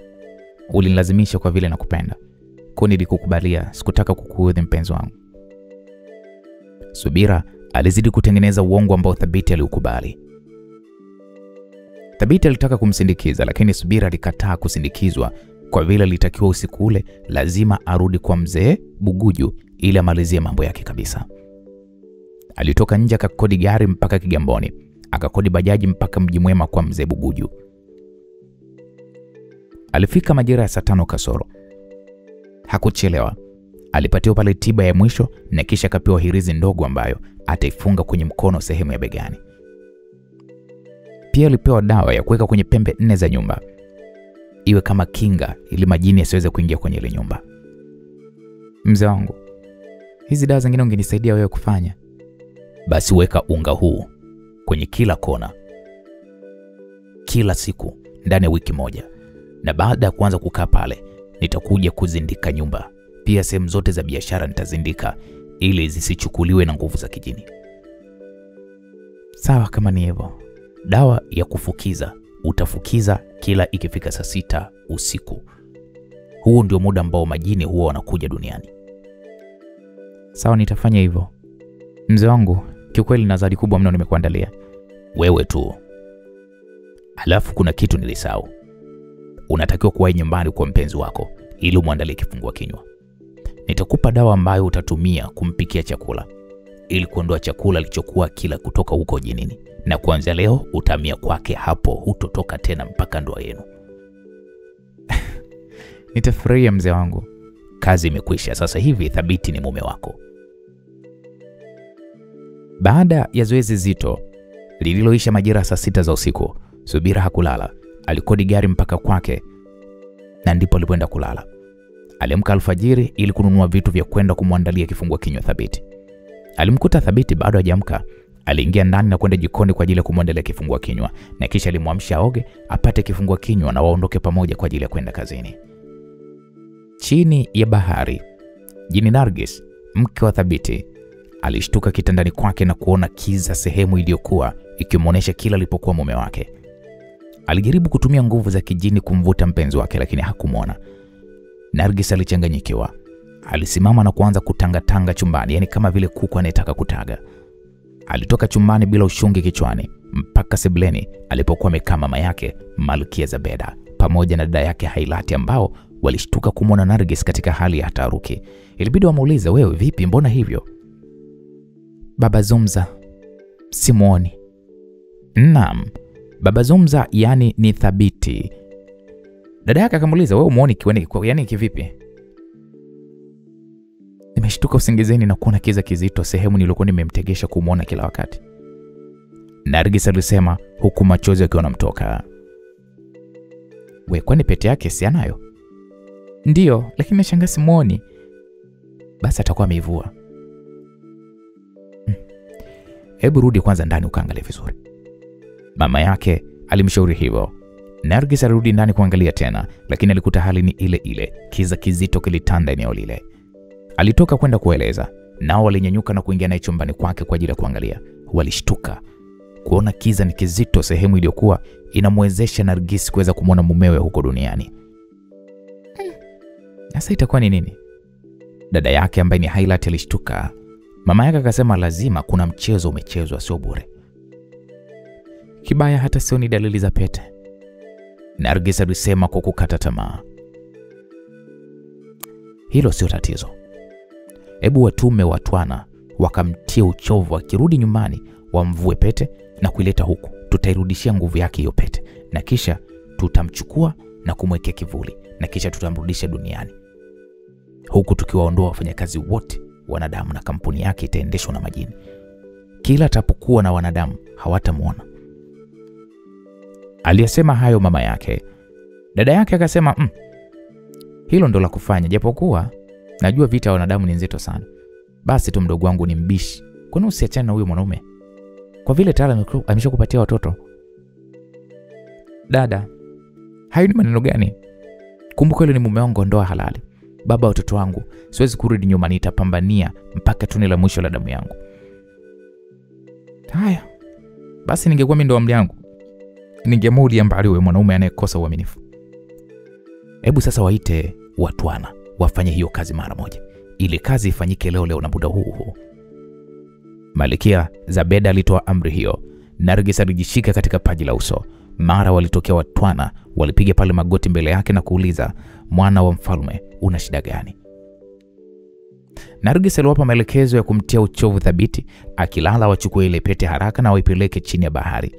Ulinilazimisha kwa vile nakupenda. Kwa nini nilikukubalia? Sikutaka kukuudhi mpenzi wangu." Subira alizidi kutengeneza uongo ambao Thabiti aliukubali. Thabiti alitaka kumsindikiza, lakini Subira alikataa kusindikizwa kwa vile alitakiwa usiku ule lazima arudi kwa mzee Buguju ili amalizie mambo yake kabisa. Alitoka nje akakodi gari mpaka Kigamboni, akakodi bajaji mpaka Mji Mwema kwa mzee Buguju. Alifika majira ya saa 5 kasoro. Hakuchelewa. Alipatiwa pale tiba ya mwisho na kisha akapewa hirizi ndogo ambayo ataifunga kwenye mkono sehemu ya begani. Pia alipewa dawa ya kuweka kwenye pembe 4 za nyumba, iwe kama kinga ili majini yasiweze kuingia kwenye ile nyumba. "Mzee wangu, hizi dawa zingine ungenisaidia wewe kufanya."
"Basi weka unga huu kwenye kila kona, kila siku ndani ya wiki moja, na baada ya kuanza kukaa pale, nitakuja kuzindika nyumba. Pia sehemu zote za biashara nitazindika ili zisichukuliwe na nguvu za kijini."
"Sawa kama ni hivyo."
"Dawa ya kufukiza, utafukiza kila ikifika saa 6 usiku. Huu ndio muda ambao majini huwa wanakuja duniani."
"Sawa, nitafanya hivyo. Mzee wangu, kiukweli na zawadi kubwa mno nimekuandalia."
"Wewe tu. Halafu kuna kitu nilisahau. Unatakiwa kuwahi nyumbani kwa mpenzi wako ili umwandalie kifungua kinywa. Nitakupa dawa ambayo utatumia kumpikia chakula ili kuondoa chakula alichokuwa kila kutoka huko jinini, na kuanzia leo utamia kwake, hapo hutotoka tena mpaka ndoa yenu."
"Nitafurahia mzee wangu."
"Kazi imekwisha. Sasa hivi Thabiti ni mume wako."
Baada ya zoezi zito lililoisha majira saa 6 za usiku, Subira hakulala. Alikodi gari mpaka kwake na ndipo alipoenda kulala. Aliamka alfajiri ili kununua vitu vya kwenda kumwandalia kifungua kinywa Thabiti. Alimkuta Thabiti bado hajaamka. Aliingia ndani na kwenda jikoni kwa ajili ya kumwandalia kifungua kinywa, na kisha alimwamsha aoge, apate kifungua kinywa na waondoke pamoja kwa ajili ya kwenda kazini. Chini ya bahari, jini Nargis, mke wa Thabiti, alishtuka kitandani kwake na kuona kiza sehemu iliyokuwa ikimwonyesha kila alipokuwa mume wake. Alijaribu kutumia nguvu za kijini kumvuta mpenzi wake, lakini hakumwona. Nargis alichanganyikiwa. Alisimama na kuanza kutangatanga chumbani, yani kama vile kuku anayetaka kutaga. Alitoka chumbani bila ushungi kichwani mpaka sebuleni alipokuwa amekaa mama yake Malkia Zabeda pamoja na dada yake Hailati, ambao walishtuka kumwona Nargis katika hali ya taharuki. Ilibidi wamuulize, "Wewe vipi, mbona hivyo?" "Baba Zumza, simuoni." "Naam, Baba Zumza yani ni Thabiti." Dada yake akamuuliza, "Wewe umuoni yani kivipi?" "Nimeshtuka usingizeni na kuona kiza kizito sehemu nilikuwa nimemtegesha kumuona kila wakati." Nargis alisema huku machozi yakiwa yanamtoka. "We, kwani pete yake si anayo?" "Ndio, lakini nashangaa simuoni." "Basi atakuwa ameivua." "Hebu rudi kwanza ndani ukaangalie vizuri." Mama yake alimshauri hivyo. Nargis alirudi ndani kuangalia tena, lakini alikuta hali ni ile ile. Kiza kizito kilitanda eneo lile. Alitoka kwenda kueleza, nao walinyanyuka na kuingia naye chumbani kwake kwa ajili ya kuangalia. Walishtuka kuona kiza ni kizito, sehemu iliyokuwa inamwezesha Nargis kuweza kumwona mumewe huko duniani. Sasa itakuwa ni nini? Dada yake ambaye ni Highlight alishtuka. Mama yake akasema lazima kuna mchezo umechezwa, sio bure. Kibaya hata sio ni dalili za pete, Nargis alisema kwa kukata tamaa. Hilo sio tatizo. Hebu watume watwana wakamtie uchovu, akirudi nyumbani wamvue pete na kuileta huku. Tutairudishia nguvu yake hiyo pete, na kisha tutamchukua na kumwekea kivuli, na kisha tutamrudisha duniani, huku tukiwaondoa wafanyakazi wote wanadamu, na kampuni yake itaendeshwa na majini. Kila atapokuwa na wanadamu hawatamuona. Aliyesema hayo mama yake. Dada yake akasema, hilo ndo la kufanya, japokuwa najua vita ya wanadamu ni nzito sana. Basi tu mdogo wangu ni mbishi, kwani usiachane na huyo mwanaume kwa vile tayari ameshakupatia watoto? Dada, hayo ni maneno gani? Kumbuka yule ni mume wangu, ndoa halali, baba watoto wangu. Siwezi kurudi nyuma, nitapambania mpaka tone la mwisho la damu yangu. Haya basi, ningekuwa mimi ndo amri yangu, ningemuulia mbali wewe mwanaume anayekosa uaminifu. Hebu sasa waite watwana wafanye hiyo kazi mara moja. Ile kazi ifanyike leo na muda huu. Malkia Zabeda alitoa amri hiyo. Nargis alijishika katika paji la uso. Mara walitokea watwana, walipiga pale magoti mbele yake na kuuliza, mwana wa mfalme, una shida gani? Nargis aliwapa maelekezo ya kumtia uchovu thabiti, akilala wachukue ile pete haraka na waipeleke chini ya bahari.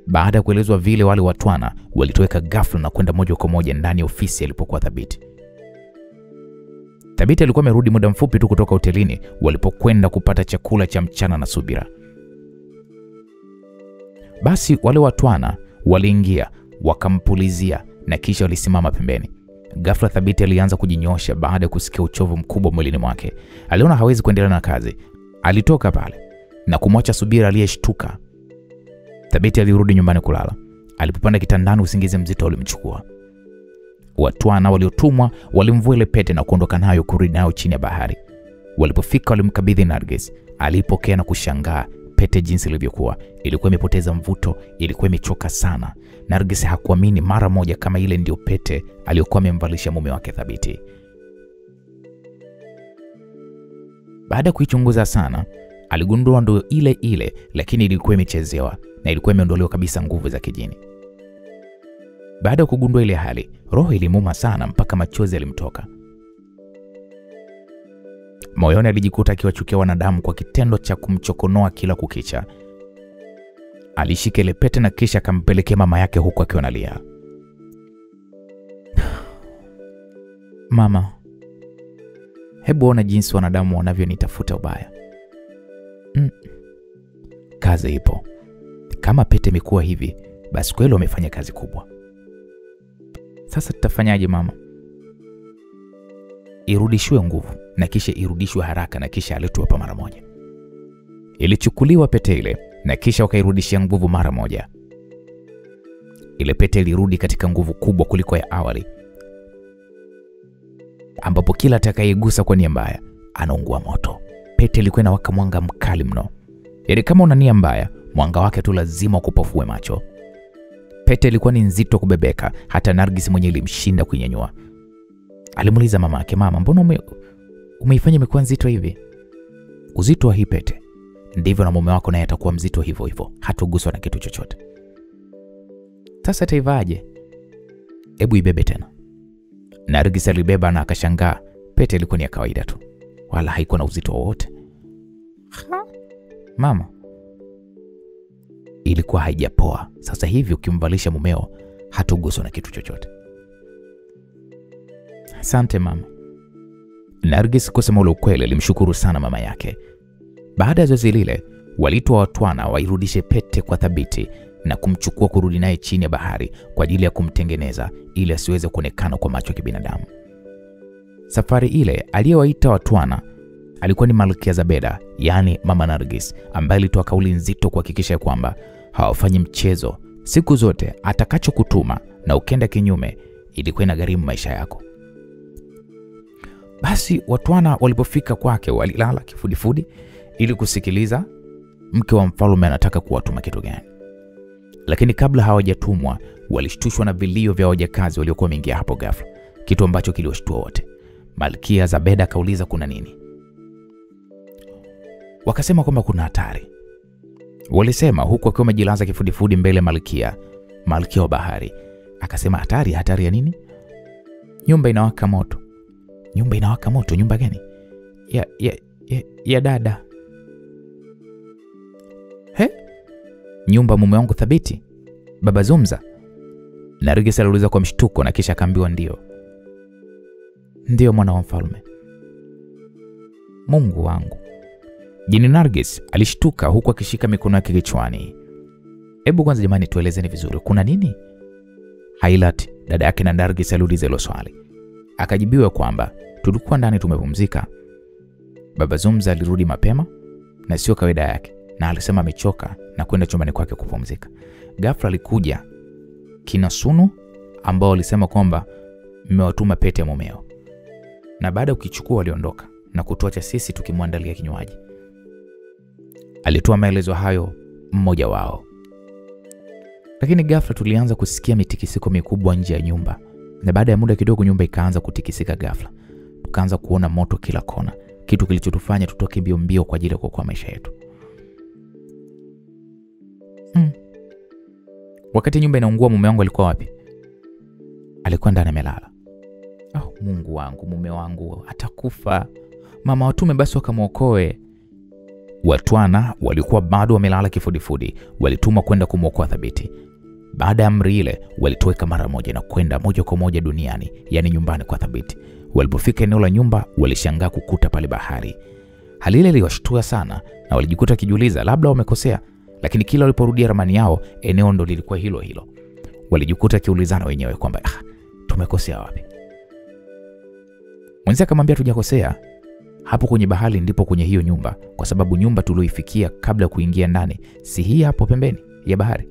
Baada ya kuelezwa vile, wale watwana walitoweka ghafla na kwenda moja kwa moja ndani ya ofisi alipokuwa Thabiti. Thabiti alikuwa amerudi muda mfupi tu kutoka hotelini walipokwenda kupata chakula cha mchana na Subira. Basi wale watwana waliingia, wakampulizia na kisha walisimama pembeni. Ghafla Thabiti alianza kujinyosha baada ya kusikia uchovu mkubwa mwilini mwake. Aliona hawezi kuendelea na kazi. Alitoka pale na kumwacha Subira aliyeshtuka. Thabiti alirudi nyumbani kulala. Alipopanda kitandani, usingizi mzito ulimchukua. Watwana waliotumwa walimvua ile pete na kuondoka nayo kurudi nayo chini ya bahari. Walipofika walimkabidhi Nargis. Alipokea na kushangaa pete jinsi ilivyokuwa. Ilikuwa imepoteza mvuto, ilikuwa imechoka sana. Nargis hakuamini mara moja kama ile ndio pete aliyokuwa amemvalisha mume wake Thabiti. Baada ya kuichunguza sana, aligundua ndio ile ile, lakini ilikuwa imechezewa na ilikuwa imeondolewa kabisa nguvu za kijini. Baada ya kugundua ile hali, roho ilimuuma sana mpaka machozi yalimtoka. Moyoni alijikuta akiwachukia wanadamu kwa kitendo cha kumchokonoa kila kukicha. Alishika ile pete na kisha akampelekea mama yake huku akiwa analia. Mama, hebu ona jinsi wanadamu wanavyonitafuta ubaya. Kazi ipo. Kama pete imekuwa hivi, basi kweli wamefanya kazi kubwa. Sasa tutafanyaje mama? Irudishwe nguvu na kisha irudishwe haraka na kisha aletwe hapa mara moja. Ilichukuliwa pete ile na kisha wakairudishia nguvu mara moja. Ile pete ilirudi katika nguvu kubwa kuliko ya awali, ambapo kila atakayegusa kwa nia mbaya anaungua moto. Pete ilikuwa inawaka mwanga mkali mno. Yaani kama una nia mbaya, mwanga wake tu lazima kupofue macho. Pete ilikuwa ni nzito kubebeka, hata Nargis mwenyewe ilimshinda kuinyanyua. Alimuuliza mama yake, mama, mbona umeifanya imekuwa nzito hivi? Uzito wa hii pete ndivyo na mume wako naye atakuwa mzito hivyo hivyo, hatuguswa na kitu chochote. Sasa taivaje? Hebu ibebe tena. Nargis alibeba na akashangaa. Pete ilikuwa ni ya kawaida tu, wala haikuwa na uzito wowote. Mama, ilikuwa haijapoa. Sasa hivi ukimvalisha mumeo hatuguswa na kitu chochote. Asante mama. Nargis kusema ule ukweli alimshukuru sana mama yake. Baada ya zoezi lile, walitwa watwana wairudishe pete kwa Thabiti na kumchukua kurudi naye chini ya bahari kwa ajili ya kumtengeneza ili asiweze kuonekana kwa macho ya kibinadamu. Safari ile aliyewaita watwana alikuwa ni Malkia Zabeda, yani mama Nargis, ambaye alitoa kauli nzito kuhakikisha kwamba hawafanyi mchezo Siku zote atakachokutuma na ukenda kinyume ilikuwa inagharimu maisha yako. Basi Watwana walipofika kwake walilala kifudifudi ili kusikiliza mke wa mfalme anataka kuwatuma kitu gani. Lakini kabla hawajatumwa walishtushwa na vilio vya wajakazi waliokuwa wameingia hapo ghafla, kitu ambacho kiliwashtua wote. Malkia Zabeda akauliza kuna nini. Wakasema kwamba kuna hatari. Walisema huku akiwa amejilaza kifudifudi mbele malkia wa bahari. Akasema hatari ya nini? Nyumba inawaka moto. Nyumba inawaka moto? Nyumba gani? Ya dada. He? Nyumba mume wangu Thabiti? Baba Zumza? Nargis aliuliza kwa mshtuko na kisha akaambiwa ndio mwana wa mfalme. Mungu wangu. Jini Nargis alishtuka huku akishika mikono yake kichwani. Hebu kwanza jamani tuelezeni vizuri, kuna nini? Hailat, dada yake na Nargis, aliuliza hilo swali. Akajibiwa kwamba tulikuwa ndani tumepumzika. Baba Zumza alirudi mapema na sio kawaida yake, na alisema amechoka na kwenda chumbani kwake kupumzika. Ghafla alikuja kina Sunu ambao walisema kwamba mmewatuma pete ya mumeo, na baada ukichukua waliondoka na kutuacha sisi tukimwandalia kinywaji. Alitoa maelezo hayo mmoja wao. Lakini ghafla tulianza kusikia mitikisiko mikubwa nje ya nyumba, na baada ya muda kidogo nyumba ikaanza kutikisika ghafla. Tukaanza kuona moto kila kona, kitu kilichotufanya tutoke mbio kwa ajili ya kuokoa maisha yetu. Wakati nyumba inaungua mume wangu alikuwa wapi? Alikuwa ndani amelala. Oh, Mungu wangu, mume wangu atakufa. Mama watume basi wakamuokoe. Watwana walikuwa bado wamelala kifudifudi, walitumwa kwenda kumwokoa Thabiti. Baada ya amri ile, walitoweka mara moja na kwenda moja kwa moja duniani, yani nyumbani kwa Thabiti. Walipofika eneo la nyumba, walishangaa kukuta pale bahari. Hali ile iliwashtua sana na walijikuta kijiuliza labda wamekosea, lakini kila waliporudia ramani yao, eneo ndo lilikuwa hilo hilo. Walijikuta kiulizana wenyewe kwamba tumekosea wapi? Mwenzi akamwambia tujakosea. Hapo kwenye bahari ndipo kwenye hiyo nyumba, kwa sababu nyumba tulioifikia kabla ya kuingia ndani si hii hapo pembeni ya bahari.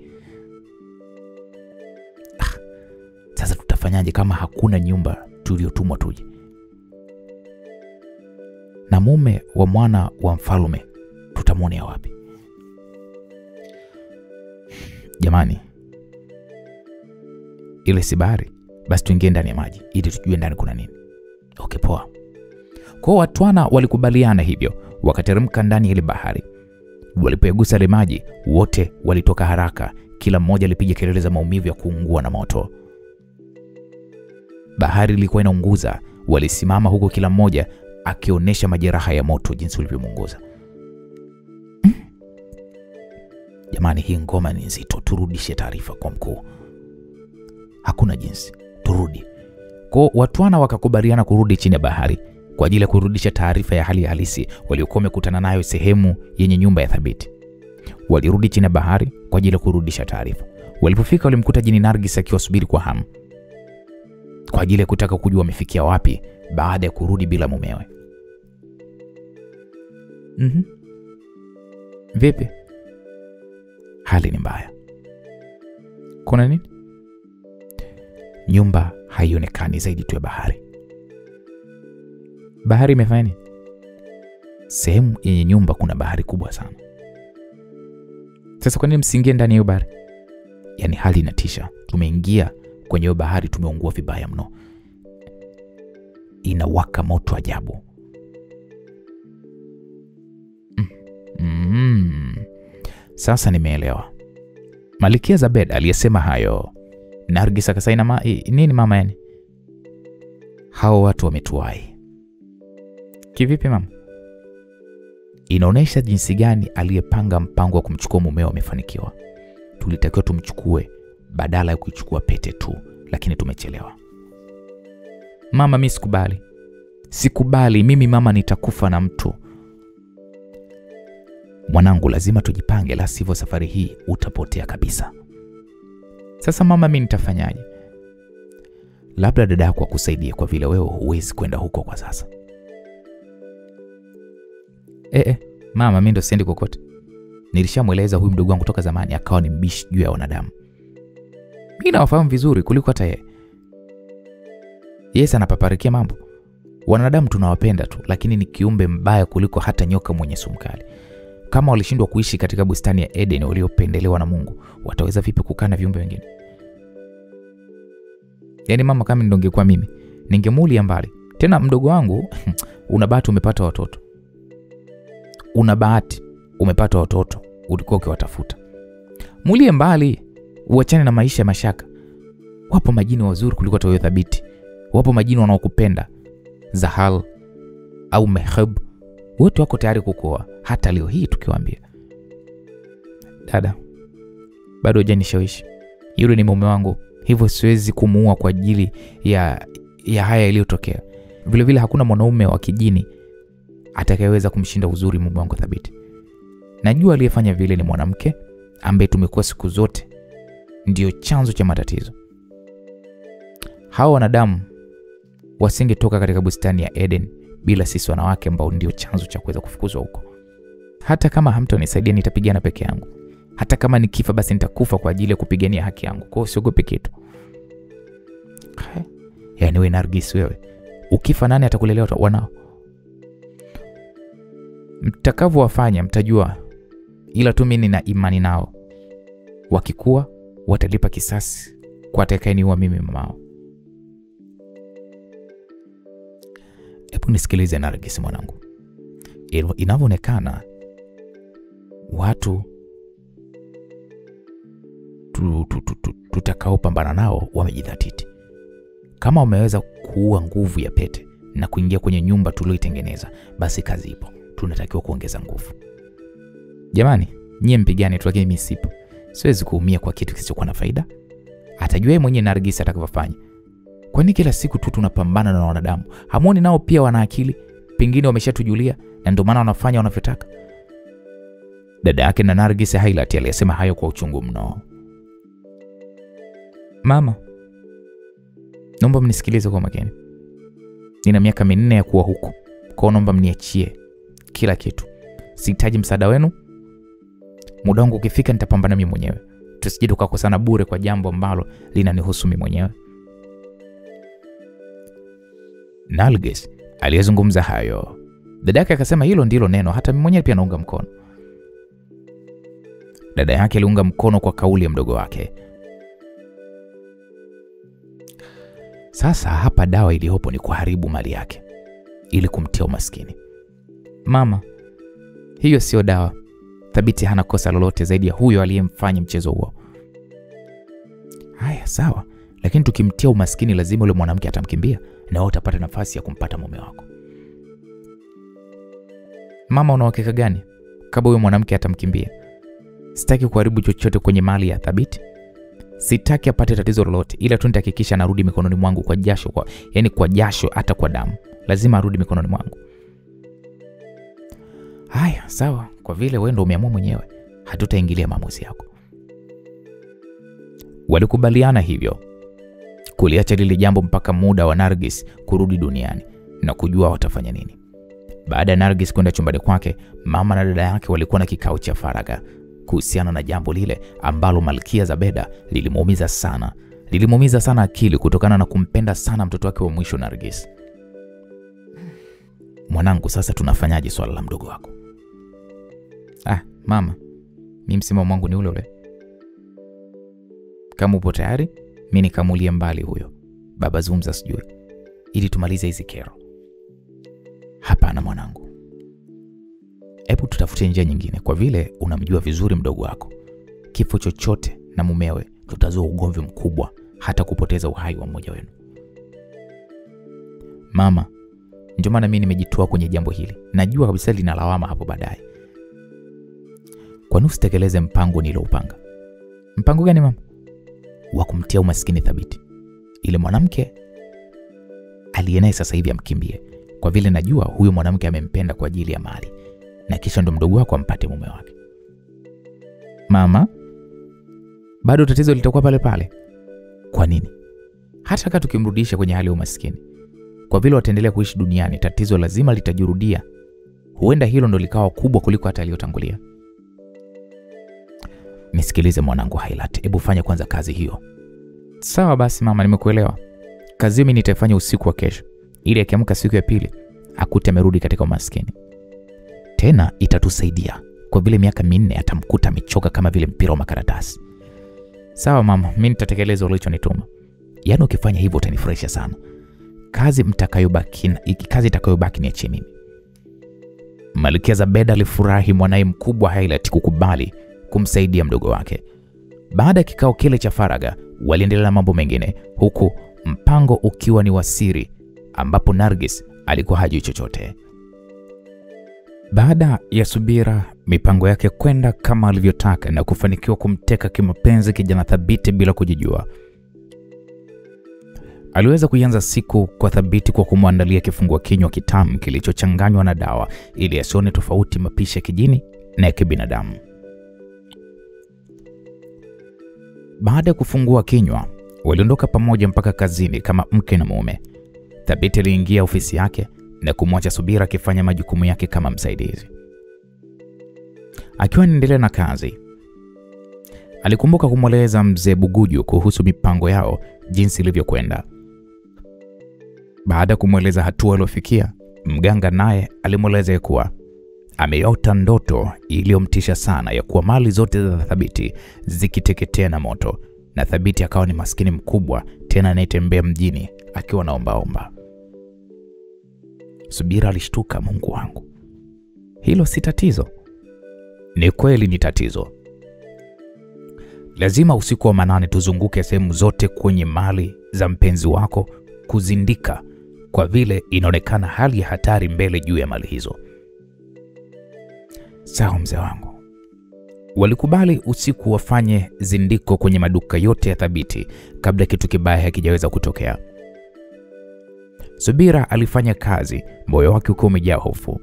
Sasa tutafanyaje kama hakuna nyumba tuliotumwa tuje? Na mume wa mwana wa mfalme tutamwonea wapi? Jamani, ile si bahari, basi tuingie ndani ya maji ili tujue ndani kuna nini. Okay, poa. Kwa Watwana walikubaliana hivyo, wakateremka ndani ya ile bahari. Walipogusa ile maji, wote walitoka haraka, kila mmoja alipiga kelele za maumivu ya kuungua na moto. Bahari ilikuwa inaunguza, walisimama huko kila mmoja akionyesha majeraha ya moto jinsi ulivyomunguza. Jamani, hii ngoma ni nzito, turudishe taarifa kwa mkuu. Hakuna jinsi, turudi. Kwa Watwana wakakubaliana kurudi chini ya bahari kwa ajili ya kurudisha taarifa ya hali halisi waliokuwa wamekutana nayo sehemu yenye nyumba ya Thabiti. Walirudi chini ya bahari kwa ajili ya kurudisha taarifa. Walipofika walimkuta Jini Nargis akiwasubiri kwa hamu, kwa ajili ya kutaka kujua wamefikia wapi baada ya kurudi bila mumewe. Vipi? Hali ni mbaya. Kuna nini? Nyumba haionekani zaidi tu ya bahari. Bahari imefanya nini? Sehemu yenye nyumba kuna bahari kubwa sana. Sasa kwa nini msiingie ndani ya bahari? Yaani hali inatisha. Tumeingia kwenye hiyo bahari, tumeungua vibaya mno. Inawaka moto ajabu. Sasa nimeelewa. Malkia Zabeda aliyesema hayo. Nargis akasaina nini mama yani? Hao watu wametuai. Kivipi mama? Inaonesha jinsi gani aliyepanga mpango wa kumchukua mumeo amefanikiwa. Tulitakiwa tumchukue badala ya kuchukua pete tu, lakini tumechelewa. Mama, mimi sikubali. Sikubali, mimi mama nitakufa na mtu. Mwanangu, lazima tujipange, la sivyo safari hii utapotea kabisa. Sasa mama, mimi nitafanyaje? Labda dada yako akusaidie kwa vile wewe huwezi kwenda huko kwa sasa. Mama, mimi ndo siendi kokote. Nilishamweleza huyu mdogo wangu toka zamani akawa ni mbishi juu ya wanadamu. Mimi nawafahamu vizuri kuliko hata yeye. Yes, anapaparikia mambo. Wanadamu tunawapenda tu, lakini ni kiumbe mbaya kuliko hata nyoka mwenye sumu kali. Kama walishindwa kuishi katika bustani ya Eden waliopendelewa na Mungu, wataweza vipi kukaa na viumbe wengine? Yaani mama, kama ningekuwa mimi, ningemuulia mbali. Tena mdogo wangu, una bahati umepata watoto. Una bahati umepata watoto, ulikuwa ukiwatafuta. Muulie mbali, uachane na maisha ya mashaka. Wapo majini wazuri kuliko hata wewe Thabiti. Wapo majini wanaokupenda. Zahal au Mehab, wote wako tayari kukuoa hata leo hii tukiwaambia. Dada, bado hujanishawishi. Yule ni mume wangu, hivyo siwezi kumuua kwa ajili ya haya yaliyotokea. Vile vile hakuna mwanaume wa kijini atakayeweza kumshinda uzuri mume wangu Thabiti. Najua aliyefanya vile ni mwanamke ambaye tumekuwa siku zote ndio chanzo cha matatizo. Hao wanadamu wasingetoka katika bustani ya Eden bila sisi wanawake ambao ndio chanzo cha kuweza kufukuzwa huko. Hata kama hamtonisaidia nitapigana peke yangu. Hata kama nikifa basi nitakufa kwa ajili ya kupigania haki yangu. Kwa hiyo siogope kitu. Yaani wewe Nargis, wewe ukifa nani atakulelea wanao? Mtakavyowafanya mtajua, ila tu mimi nina imani nao. Wakikuwa watalipa kisasi kwa atakayeniua mimi mamao. Hebu nisikilize Nargis mwanangu. Inavyoonekana watu tutakaopambana nao wamejidhatiti. Kama umeweza kuua nguvu ya pete na kuingia kwenye nyumba tulioitengeneza, basi kazi ipo. Tunatakiwa kuongeza nguvu. Jamani, nyie mpigane tu, lakini mimi sipo. Siwezi kuumia kwa kitu kisichokuwa na faida. Atajua yeye mwenyewe Nargis atakavyofanya. Kwa nini kila siku tu tunapambana na wanadamu? Hamuoni nao pia wana akili? Pengine wameshatujulia na ndio maana wanafanya wanavyotaka. Dada yake na Nargis Highlight aliyesema hayo kwa uchungu mno. Mama, naomba mnisikilize kwa makini. Nina miaka 4 ya kuwa huku. Kwa naomba mniachie kila kitu. Sihitaji msaada wenu. Muda wangu ukifika nitapambana mimi mwenyewe. Tusije tukakosana bure kwa jambo ambalo linanihusu mimi mwenyewe. Nargis aliyezungumza hayo, dada yake akasema hilo ndilo neno hata mimi mwenyewe pia naunga mkono. Dada yake aliunga mkono kwa kauli ya mdogo wake. Sasa hapa dawa iliyopo ni kuharibu mali yake ili kumtia umaskini. Mama, hiyo sio dawa. Thabiti hana kosa lolote zaidi ya huyo aliyemfanya mchezo huo. Haya sawa, lakini tukimtia umaskini lazima yule mwanamke atamkimbia na wewe utapata nafasi ya kumpata mume wako. Mama, una uhakika gani kama huyo mwanamke atamkimbia? Sitaki kuharibu chochote kwenye mali ya Thabiti. Sitaki apate tatizo lolote, ila tu nitahakikisha anarudi mikononi mwangu kwa jasho, kwa jasho hata kwa damu. Lazima arudi mikononi mwangu. Haya, sawa, kwa vile wewe ndio umeamua mwenyewe, hatutaingilia maamuzi yako. Walikubaliana hivyo. Kuliacha lile jambo mpaka muda wa Nargis kurudi duniani na kujua watafanya nini. Baada ya Nargis kwenda chumbani kwake, mama na dada yake walikuwa na kikao cha faragha kuhusiana na jambo lile ambalo Malkia Zabeda lilimuumiza sana. Lilimuumiza sana akili kutokana na kumpenda sana mtoto wake wa mwisho Nargis. Mwanangu, sasa tunafanyaje swala la mdogo wako? Mama, mimi msimamo wangu ni ule ule. Kama upo tayari, mimi nikamulie mbali huyo baba Zumza sijui, ili tumalize hizi kero. Hapana mwanangu. Hebu tutafute njia nyingine, kwa vile unamjua vizuri mdogo wako. Kifo chochote na mumewe tutazua ugomvi mkubwa, hata kupoteza uhai wa mmoja wenu. Mama, ndio maana mimi nimejitoa kwenye jambo hili. Najua kabisa linalawama hapo baadaye. Kwa nini usitekeleze mpango niloupanga? Mpango gani mama? Wa kumtia umaskini Thabiti. Ile mwanamke aliyenaye sasa hivi amkimbie, kwa vile najua huyo mwanamke amempenda kwa ajili ya mali, na kisha ndo mdogo wako ampate mume wake. Mama, bado tatizo litakuwa pale pale. Kwa nini? Hata kama tukimrudisha kwenye hali ya umaskini, kwa vile wataendelea kuishi duniani, tatizo lazima litajirudia. Huenda hilo ndo likawa kubwa kuliko hata aliyotangulia. Nisikilize mwanangu Highlight, hebu fanya kwanza kazi hiyo. Sawa basi mama, nimekuelewa. Kazi mimi nitaifanya usiku wa kesho, ili akiamka siku ya pili akute amerudi katika umaskini. Tena itatusaidia kwa vile miaka 4 atamkuta amechoka kama vile mpira wa makaratasi. Sawa mama, mimi nitatekeleza ulichonituma. Yaani ukifanya hivyo utanifurahisha sana. Kazi itakayobaki niachie mimi. Malkia Zabeda alifurahi mwanae mkubwa Hailat kukubali kumsaidia mdogo wake. Baada ya kikao kile cha faraga, waliendelea na mambo mengine, huku mpango ukiwa ni wa siri ambapo Nargis alikuwa hajui chochote. Baada ya Subira mipango yake kwenda kama alivyotaka na kufanikiwa kumteka kimapenzi kijana Thabiti bila kujijua, aliweza kuanza siku kwa Thabiti kwa kumwandalia kifungua kinywa kitamu kilichochanganywa na dawa ili asione tofauti mapishi ya kijini na ya kibinadamu. Baada ya kufungua kinywa, waliondoka pamoja mpaka kazini kama mke na mume. Thabiti aliingia ofisi yake na kumwacha Subira akifanya majukumu yake kama msaidizi. Akiwa anaendelea na kazi, alikumbuka kumweleza mzee Buguju kuhusu mipango yao jinsi ilivyokwenda. Baada ya kumweleza hatua aliyofikia, mganga naye alimweleza kuwa ameota ndoto iliyomtisha sana ya kuwa mali zote za Thabiti zikiteketea na moto, na Thabiti akawa ni maskini mkubwa tena anayetembea mjini akiwa naombaomba. Subira alishtuka, Mungu wangu, hilo si tatizo. Ni kweli ni tatizo. Lazima usiku wa manane tuzunguke sehemu zote kwenye mali za mpenzi wako kuzindika, kwa vile inaonekana hali ya hatari mbele juu ya mali hizo. Sawa mzee wangu. Walikubali usiku wafanye zindiko kwenye maduka yote ya Thabiti kabla kitu kibaya hakijaweza kutokea. Subira alifanya kazi, moyo wake ukiwa umejaa hofu.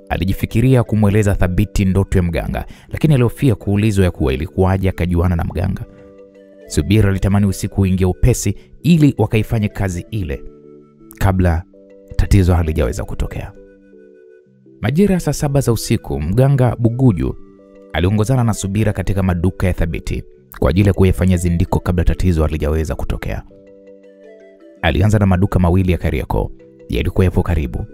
Alijifikiria kumweleza Thabiti ndoto ya mganga, lakini alihofia kuulizwa ya kuwa ilikuwaje akajuana na mganga. Subira alitamani usiku uingie upesi ili wakaifanye kazi ile kabla tatizo halijaweza kutokea. Majira saa 7 za usiku, mganga Buguju aliongozana na Subira katika maduka ya Thabiti kwa ajili ya kuyafanya zindiko kabla tatizo halijaweza kutokea. Alianza na maduka mawili ya Kariakoo yalikuwa yapo karibu.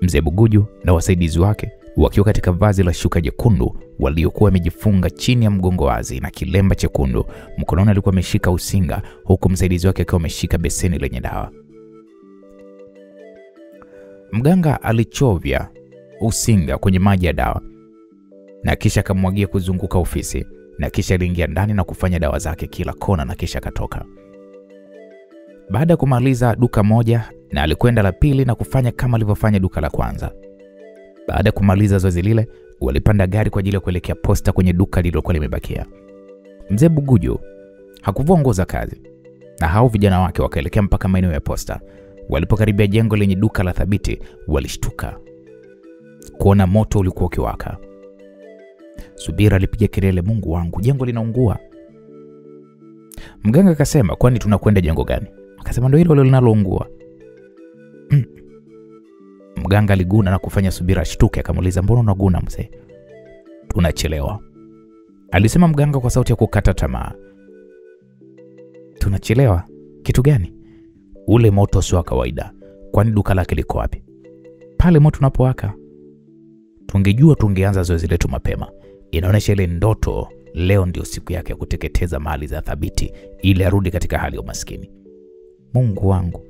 Mzee Buguju na wasaidizi wake wakiwa katika vazi la shuka jekundu waliokuwa wamejifunga chini ya mgongo wazi na kilemba chekundu. Mkononi alikuwa ameshika usinga, huku msaidizi wake akiwa ameshika beseni lenye dawa. Mganga alichovya usinga kwenye maji ya dawa na kisha akamwagia kuzunguka ofisi, na kisha aliingia ndani na kufanya dawa zake kila kona na kisha akatoka. Baada ya kumaliza duka moja, na alikwenda la pili na kufanya kama alivyofanya duka la kwanza. Baada ya kumaliza zoezi lile, walipanda gari kwa ajili ya kuelekea posta kwenye duka lililokuwa limebakia. Mzee Buguju hakuvua nguo za kazi, na hao vijana wake wakaelekea mpaka maeneo ya posta. Walipokaribia jengo lenye duka la Thabiti, walishtuka kuona moto ulikuwa ukiwaka. Subira alipiga kelele, Mungu wangu, jengo linaungua. Mganga akasema, kwani tunakwenda jengo gani? Akasema, ndio hilo linaloungua. Mganga aliguna na kufanya Subira ashtuke, akamuuliza, mbona unaguna mzee? Tunachelewa, alisema mganga kwa sauti ya kukata tamaa. Tunachelewa? Kitu gani? Ule moto sio wa kawaida. Kwani duka lake liko wapi? Pale moto unapowaka. Tungejua tungeanza zoezi letu mapema. Inaonyesha ile ndoto leo ndio siku yake ya kuteketeza mali za Thabiti ili arudi katika hali ya umaskini. Mungu wangu.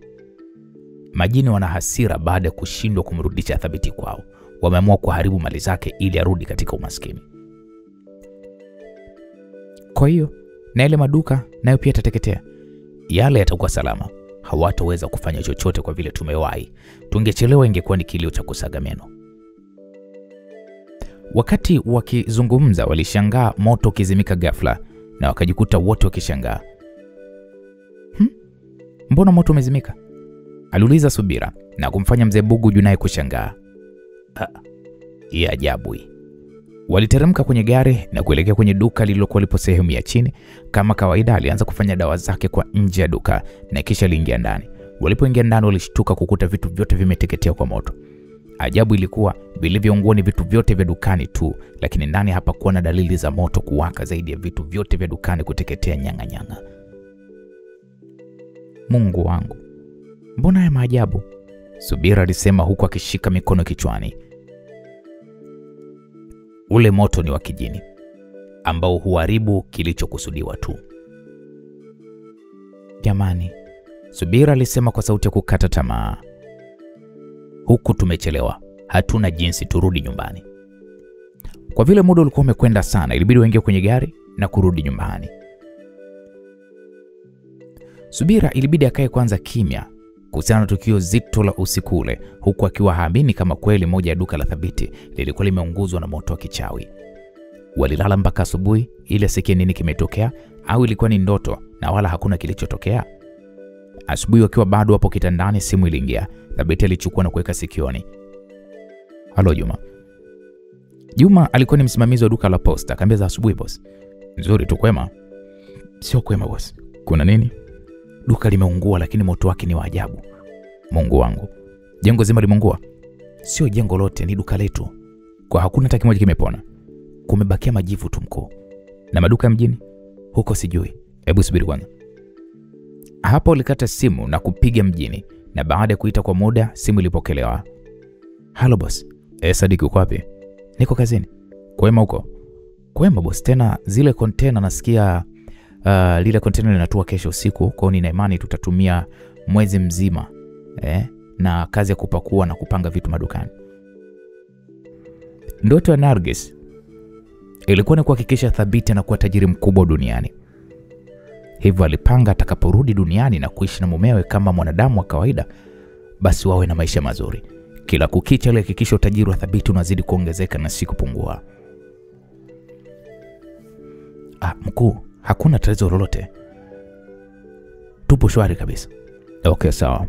Majini wana hasira baada ya kushindwa kumrudisha Thabiti kwao. Wameamua kuharibu mali zake ili arudi katika umaskini. Kwa hiyo na ile maduka nayo pia yatateketea. Yale yatakuwa salama. Hawataweza kufanya chochote kwa vile tumewahi. Tungechelewa ingekuwa ni kilio cha kusaga meno. Wakati wakizungumza walishangaa moto ukizimika ghafla na wakajikuta wote wakishangaa. Mbona moto umezimika? Aliuliza Subira na kumfanya mzee Buguju naye kushangaa. Ya ajabu. Waliteremka kwenye gari na kuelekea kwenye duka lililokuwa lipo sehemu ya chini. Kama kawaida alianza kufanya dawa zake kwa nje ya duka na kisha aliingia ndani. Walipoingia ndani walishtuka kukuta vitu vyote vimeteketea kwa moto. Ajabu ilikuwa vilivyoungua ni vitu vyote vya dukani tu, lakini ndani hapakuwa na dalili za moto kuwaka zaidi ya vitu vyote vya dukani kuteketea nyanga nyanga. Mungu wangu, mbona haya maajabu? Subira alisema huku akishika mikono kichwani.
Ule moto ni wa kijini ambao huharibu kilichokusudiwa tu.
Jamani, Subira alisema kwa sauti ya kukata tamaa.
Huku tumechelewa, hatuna jinsi, turudi nyumbani.
Kwa vile muda ulikuwa umekwenda sana, ilibidi waingie kwenye gari na kurudi nyumbani. Subira ilibidi akae kwanza kimya kuhusiana na tukio zito la usiku ule, huku akiwa haamini kama kweli moja ya duka la Thabiti lilikuwa limeunguzwa na moto wa kichawi. Walilala mpaka asubuhi ili asikie nini kimetokea, au ilikuwa ni ndoto na wala hakuna kilichotokea. Asubuhi wakiwa bado hapo kitandani, simu iliingia. Thabiti alichukua na kuweka sikioni. Halo Juma. Juma alikuwa ni msimamizi wa duka la posta. Akaambia za asubuhi boss. Nzuri tu, kwema? Sio kwema boss. Kuna nini? Duka limeungua, lakini moto wake ni wa ajabu. Mungu wangu. Jengo zima limeungua? Sio jengo lote, ni duka letu. Kwa hakuna hata kimoja kimepona. Kumebakia majivu tu mkuu. Na maduka mjini? Huko sijui. Hebu subiri kwanza. Hapo alikata simu na kupiga mjini, na baada ya kuita kwa muda simu ilipokelewa. Halo boss. Sadiki uko wapi? Niko kazini. Kwema huko? Kwema boss, tena zile container nasikia lile container linatua kesho usiku, kwa nina imani tutatumia mwezi mzima na kazi ya kupakua na kupanga vitu madukani. Ndoto ya Nargis ilikuwa ni kuhakikisha Thabiti na kuwa tajiri mkubwa duniani. Hivyo alipanga atakaporudi duniani na kuishi na mumewe kama mwanadamu wa kawaida, basi wawe na maisha mazuri. Kila kukicha alihakikisha utajiri wa Thabiti unazidi kuongezeka na si kupungua. Mkuu, hakuna tatizo lolote. Tupo shwari kabisa. Okay, sawa.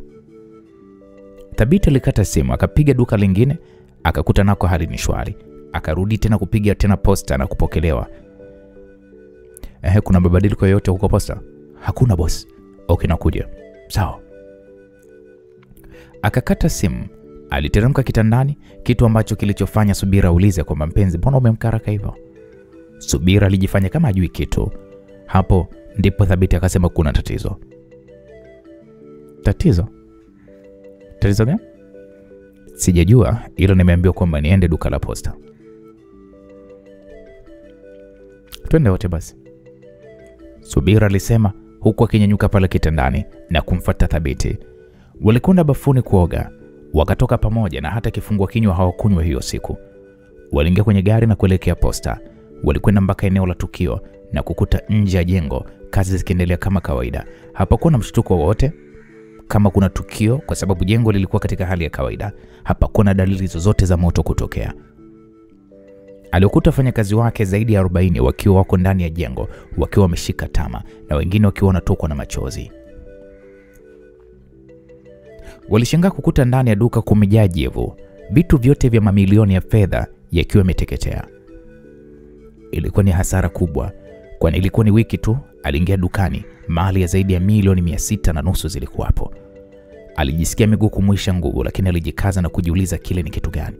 Thabiti alikata simu, akapiga duka lingine, akakuta nako hali ni shwari. Akarudi tena kupiga tena posta na kupokelewa. Kuna mabadiliko yoyote huko posta? Hakuna boss. Okay, nakuja. Sawa. Akakata simu, aliteremka kitandani, kitu ambacho kilichofanya Subira aulize kwamba mpenzi, mbona umemkaraka hivyo? Subira alijifanya kama hajui kitu. Hapo ndipo Thabiti akasema kuna tatizo. Tatizo? Tatizo gani? Sijajua, ila nimeambiwa kwamba niende duka la posta. Twende wote basi. Subira alisema huku akinyanyuka pale kitandani na kumfuata Thabiti. Walikwenda bafuni kuoga, wakatoka pamoja na hata kifungua kinywa hawakunywa hiyo siku. Waliingia kwenye gari na kuelekea posta. Walikwenda mpaka eneo la tukio na kukuta nje ya jengo kazi zikiendelea kama kawaida. Hapakuwa na mshtuko wowote kama kuna tukio, kwa sababu jengo lilikuwa katika hali ya kawaida. Hapakuwa na dalili zozote za moto kutokea. Alikuta wafanyakazi wake zaidi ya 40 wakiwa wako ndani ya jengo, wakiwa wameshika tama na wengine wakiwa wanatokwa na machozi. Walishangaa kukuta ndani ya duka kumejaa jivu, vitu vyote vya mamilioni ya fedha yakiwa yameteketea. Ilikuwa ni hasara kubwa, kwani ilikuwa ni wiki tu aliingia dukani, mali ya zaidi ya milioni 600 zilikuwa hapo. Alijisikia miguu kumwisha nguvu, lakini alijikaza na kujiuliza kile ni kitu gani.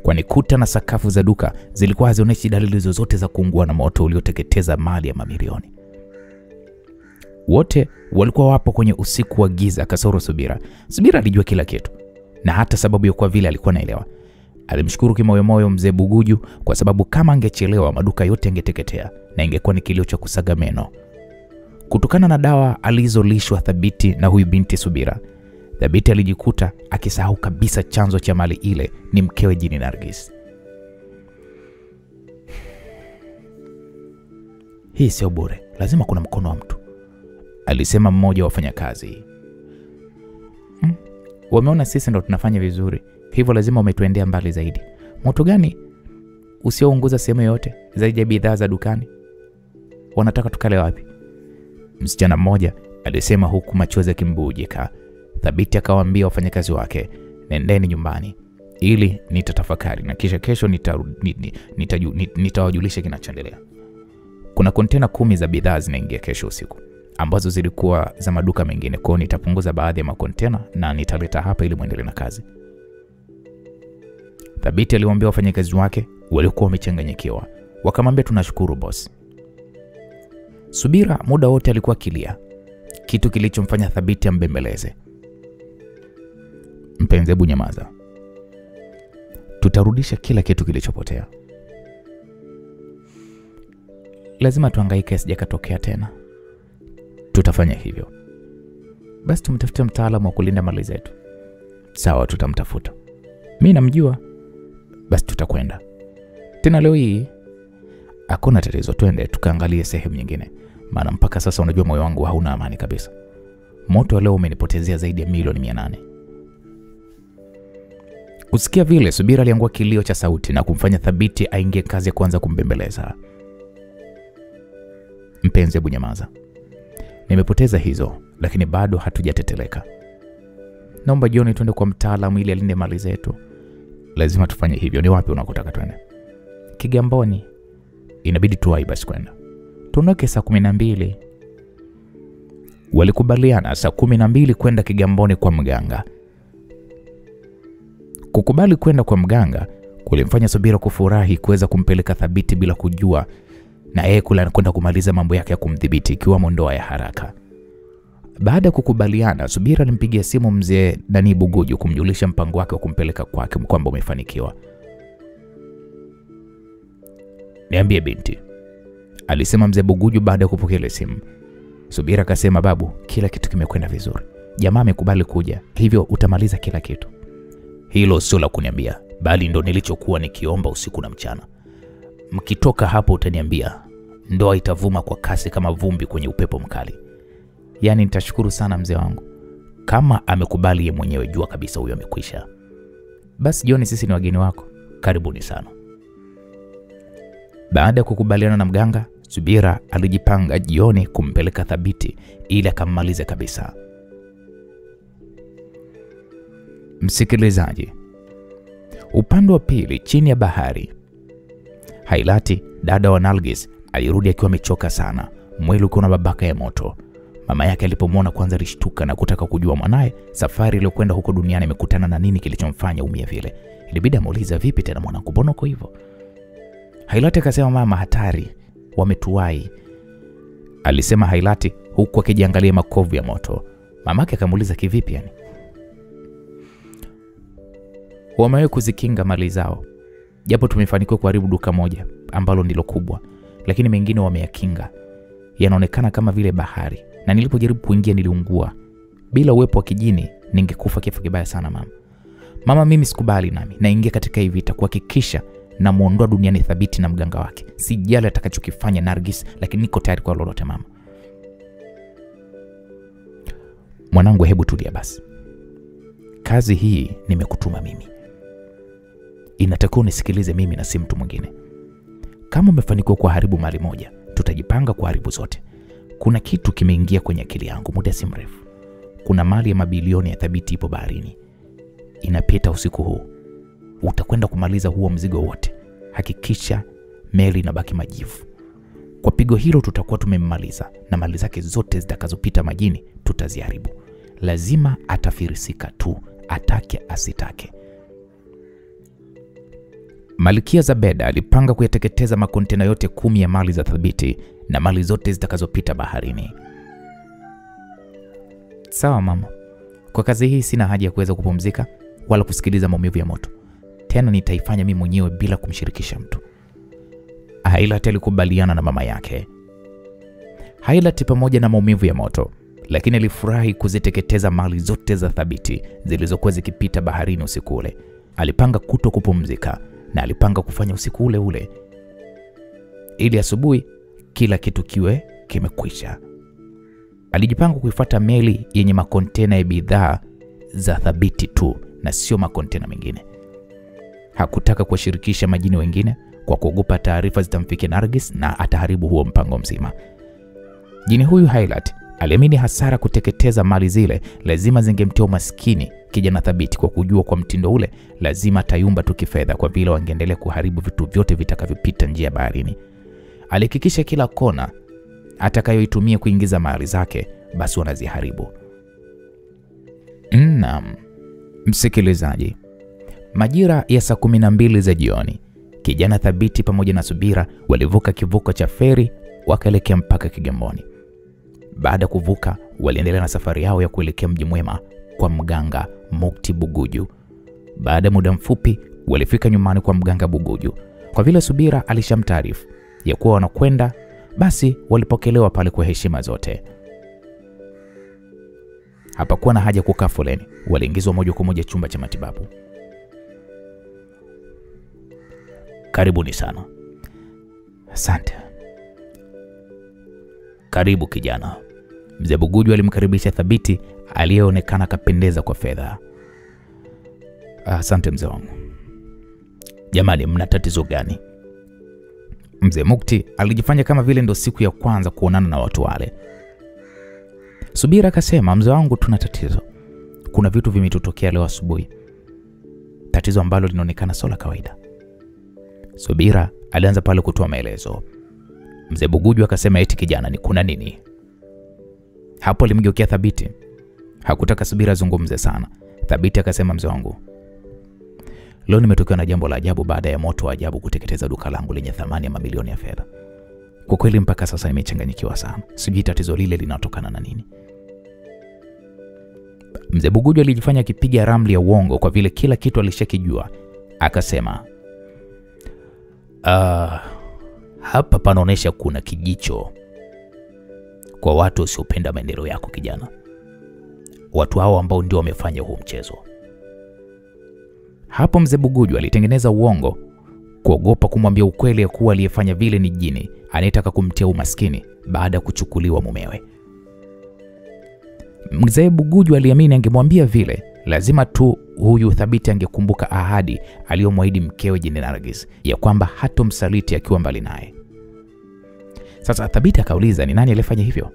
Kwani kuta na sakafu za duka zilikuwa hazionyeshi dalili zozote za kuungua na moto ulioteketeza mali ya mamilioni. Wote walikuwa wapo kwenye usiku wa giza kasoro Subira. Subira alijua kila kitu, na hata sababu ya kwa vile alikuwa naelewa. Alimshukuru kimoyomoyo mzee Buguju, kwa sababu kama angechelewa maduka yote yangeteketea na ingekuwa ni kilio cha kusaga meno. Kutokana na dawa alizolishwa Thabiti na huyu binti Subira, Thabiti alijikuta akisahau kabisa chanzo cha mali ile ni mkewe jini Nargis. Hii sio bure, lazima kuna mkono wa mtu, alisema mmoja wa wafanyakazi. Wameona sisi ndo tunafanya vizuri, hivyo lazima umetuendea mbali zaidi. Moto gani usiounguza sehemu yote zaidi ya bidhaa za dukani? Wanataka tukale wapi? Msichana mmoja alisema huku machozi yakimbubujika. Thabiti akawaambia wafanyakazi wake, nendeni nyumbani ili nitatafakari na kisha kesho nitawajulisha kinachoendelea. Kuna kontena 10 za bidhaa zinaingia kesho usiku, ambazo zilikuwa za maduka mengine, kwa nitapunguza baadhi ya makontena na nitaleta hapa ili muendelee na kazi. Thabiti aliwaambia wafanyakazi wake waliokuwa wamechanganyikiwa. Wakamwambia tunashukuru boss. Subira muda wote alikuwa kilia, kitu kilichomfanya Thabiti ambembeleze. Mpenzi, hebu nyamaza. Tutarudisha kila kitu kilichopotea. Lazima tuhangaike sijakatokea tena. Tutafanya hivyo. Basi tumtafute mtaalamu wa kulinda mali zetu. Sawa, tutamtafuta. Mimi namjua. Basi tutakwenda. Tena leo hii hakuna tatizo, twende tukaangalie sehemu nyingine. Maana mpaka sasa unajua moyo wangu hauna amani kabisa. Moto leo umenipotezea zaidi ya milioni 800. Kusikia vile, Subira aliangua kilio cha sauti na kumfanya Thabiti aingie kazi ya kwanza kumbembeleza. Mpenzi, hebu nyamaza. Nimepoteza hizo, lakini bado hatujateteleka. Naomba jioni twende kwa mtaalamu ili alinde mali zetu. Lazima tufanye hivyo. Ni wapi unakotaka twende? Kigamboni. Inabidi tuwahi basi kwenda. Tuondoke saa 12. Walikubaliana saa 12 kwenda Kigamboni kwa mganga. Kukubali kwenda kwa mganga kulimfanya Subira kufurahi kuweza kumpeleka Thabiti bila kujua, na yeye kwenda kumaliza mambo yake ya kumdhibiti ikiwamo ndoa ya haraka. Baada ya kukubaliana, Subira alimpigia simu mzee Dani Buguju kumjulisha mpango wake wa kumpeleka kwake kwamba umefanikiwa. Niambie binti, alisema mzee Buguju baada ya kupokea simu. Subira akasema, babu, kila kitu kimekwenda vizuri. Jamaa amekubali kuja, hivyo utamaliza kila kitu. Hilo sio la kuniambia, bali ndo nilichokuwa nikiomba usiku na mchana. Mkitoka hapo utaniambia, ndoa itavuma kwa kasi kama vumbi kwenye upepo mkali. Yaani nitashukuru sana mzee wangu. Kama amekubali yeye mwenyewe, jua kabisa huyo amekwisha. Basi jioni sisi ni wageni wako. Karibuni sana. Baada ya kukubaliana na mganga, Subira alijipanga jioni kumpeleka Thabiti ili akamalize kabisa. Msikilizaji, upande wa pili chini ya bahari, Hailati, dada wa Nalgis, alirudi akiwa amechoka sana, mwili ukiwa na babaka ya moto. Mama yake alipomwona kwanza alishtuka na kutaka kujua mwanae safari iliyokwenda huko duniani imekutana na nini kilichomfanya umia vile. Ilibidi amuuliza, vipi tena mwanangu, mbona uko hivyo? Hailati akasema, mama, hatari, wametuwai, alisema Hailati huku akijiangalia makovu ya moto. Mamake akamuuliza, kivipi yani? Wamewahi kuzikinga mali zao, japo tumefanikiwa kuharibu duka moja ambalo ndilo kubwa, lakini mengine wameyakinga. Yanaonekana kama vile bahari, na nilipojaribu kuingia niliungua. Bila uwepo wa kijini ningekufa kifo kibaya sana mama. Mama, mimi sikubali, nami naingia katika hii vita kuhakikisha na muondoa duniani Thabiti na mganga wake. Sijali atakachokifanya Nargis, lakini niko tayari kwa lolote mama. Mwanangu, hebu tulia basi. Kazi hii nimekutuma mimi. Inatakiwa unisikilize mimi na si mtu mwingine. Kama umefanikiwa kuharibu mali moja, tutajipanga kuharibu zote. Kuna kitu kimeingia kwenye akili yangu muda si mrefu. Kuna mali ya mabilioni ya Thabiti ipo baharini. Inapita usiku huu. Utakwenda kumaliza huo mzigo wote. Hakikisha meli inabaki majivu. Kwa pigo hilo tutakuwa tumemmaliza, na mali zake zote zitakazopita majini tutaziharibu. Lazima atafirisika tu, atake asitake. Malkia Zabeda alipanga kuyateketeza makontena yote 10 ya mali za Thabiti na mali zote zitakazopita baharini. Sawa mama. Kwa kazi hii sina haja ya kuweza kupumzika wala kusikiliza maumivu ya moto. Tena nitaifanya mimi mwenyewe bila kumshirikisha mtu. Hailati alikubaliana na mama yake. Hailati pamoja na maumivu ya moto, lakini alifurahi kuziteketeza mali zote za Thabiti zilizokuwa zikipita baharini usiku ule. Alipanga kuto kupumzika na alipanga kufanya usiku ule ule ili asubuhi kila kitu kiwe kimekwisha. Alijipanga kuifuata meli yenye makontena ya bidhaa za Thabiti tu na sio makontena mengine. Hakutaka kuwashirikisha majini wengine kwa kuogopa taarifa zitamfikia Nargis na ataharibu huo mpango mzima. Jini huyu Hailati aliamini hasara kuteketeza mali zile lazima zingemtia umaskini kijana Thabiti, kwa kujua kwa mtindo ule lazima tayumba tu kifedha kwa vile wangeendelea kuharibu vitu vyote vitakavyopita njia ya baharini. Alihakikisha kila kona atakayoitumia kuingiza mali zake basi wanaziharibu. Naam, msikilizaji, majira ya saa 12 za jioni, kijana Thabiti pamoja na Subira walivuka kivuko cha feri wakaelekea mpaka Kigamboni. Baada ya kuvuka, waliendelea na safari yao ya kuelekea Mji Mwema kwa mganga Mukti Buguju. Baada ya muda mfupi walifika nyumbani kwa mganga Buguju. Kwa vile Subira alishamtaarifu ya kuwa wanakwenda, basi walipokelewa pale kwa heshima zote. Hapakuwa na haja kukaa foleni, waliingizwa moja kwa moja chumba cha matibabu.
Karibuni sana.
Asante.
Karibu kijana.
Mzee Buguju alimkaribisha Thabiti aliyeonekana kapendeza kwa fedha. Asante mzee wangu.
Jamani, mna tatizo gani?
Mzee Mukti alijifanya kama vile ndo siku ya kwanza kuonana na watu wale. Subira akasema, mzee wangu, tuna tatizo. Kuna vitu vimetutokea leo asubuhi. Tatizo ambalo linaonekana sio la kawaida. Subira alianza pale kutoa maelezo.
Mzee Buguju akasema, eti kijana, ni kuna nini?
Hapo alimgeukia Thabiti. Hakutaka Subira zungumze sana. Thabiti akasema, mzee wangu, leo nimetokewa na jambo la ajabu baada ya moto wa ajabu kuteketeza duka langu lenye thamani ya mamilioni ya fedha. Kwa kweli mpaka sasa nimechanganyikiwa sana. Sijui tatizo lile linatokana na nini. Mzee Buguju alijifanya akipiga ramli ya uongo kwa vile kila kitu alishakijua. Akasema,
hapa panaonesha kuna kijicho kwa watu wasiopenda maendeleo yako kijana. Watu hao ambao ndio wamefanya huu mchezo.
Hapo Mzee Buguju alitengeneza uongo kuogopa kumwambia ukweli ya kuwa aliyefanya vile ni jini anayetaka kumtia umaskini baada ya kuchukuliwa mumewe. Mzee Buguju aliamini angemwambia vile, lazima tu huyu Thabiti angekumbuka ahadi aliyomwahidi mkewe Jini Nargis ya kwamba hatomsaliti akiwa mbali naye. Sasa Thabiti akauliza, ni nani alifanya hivyo?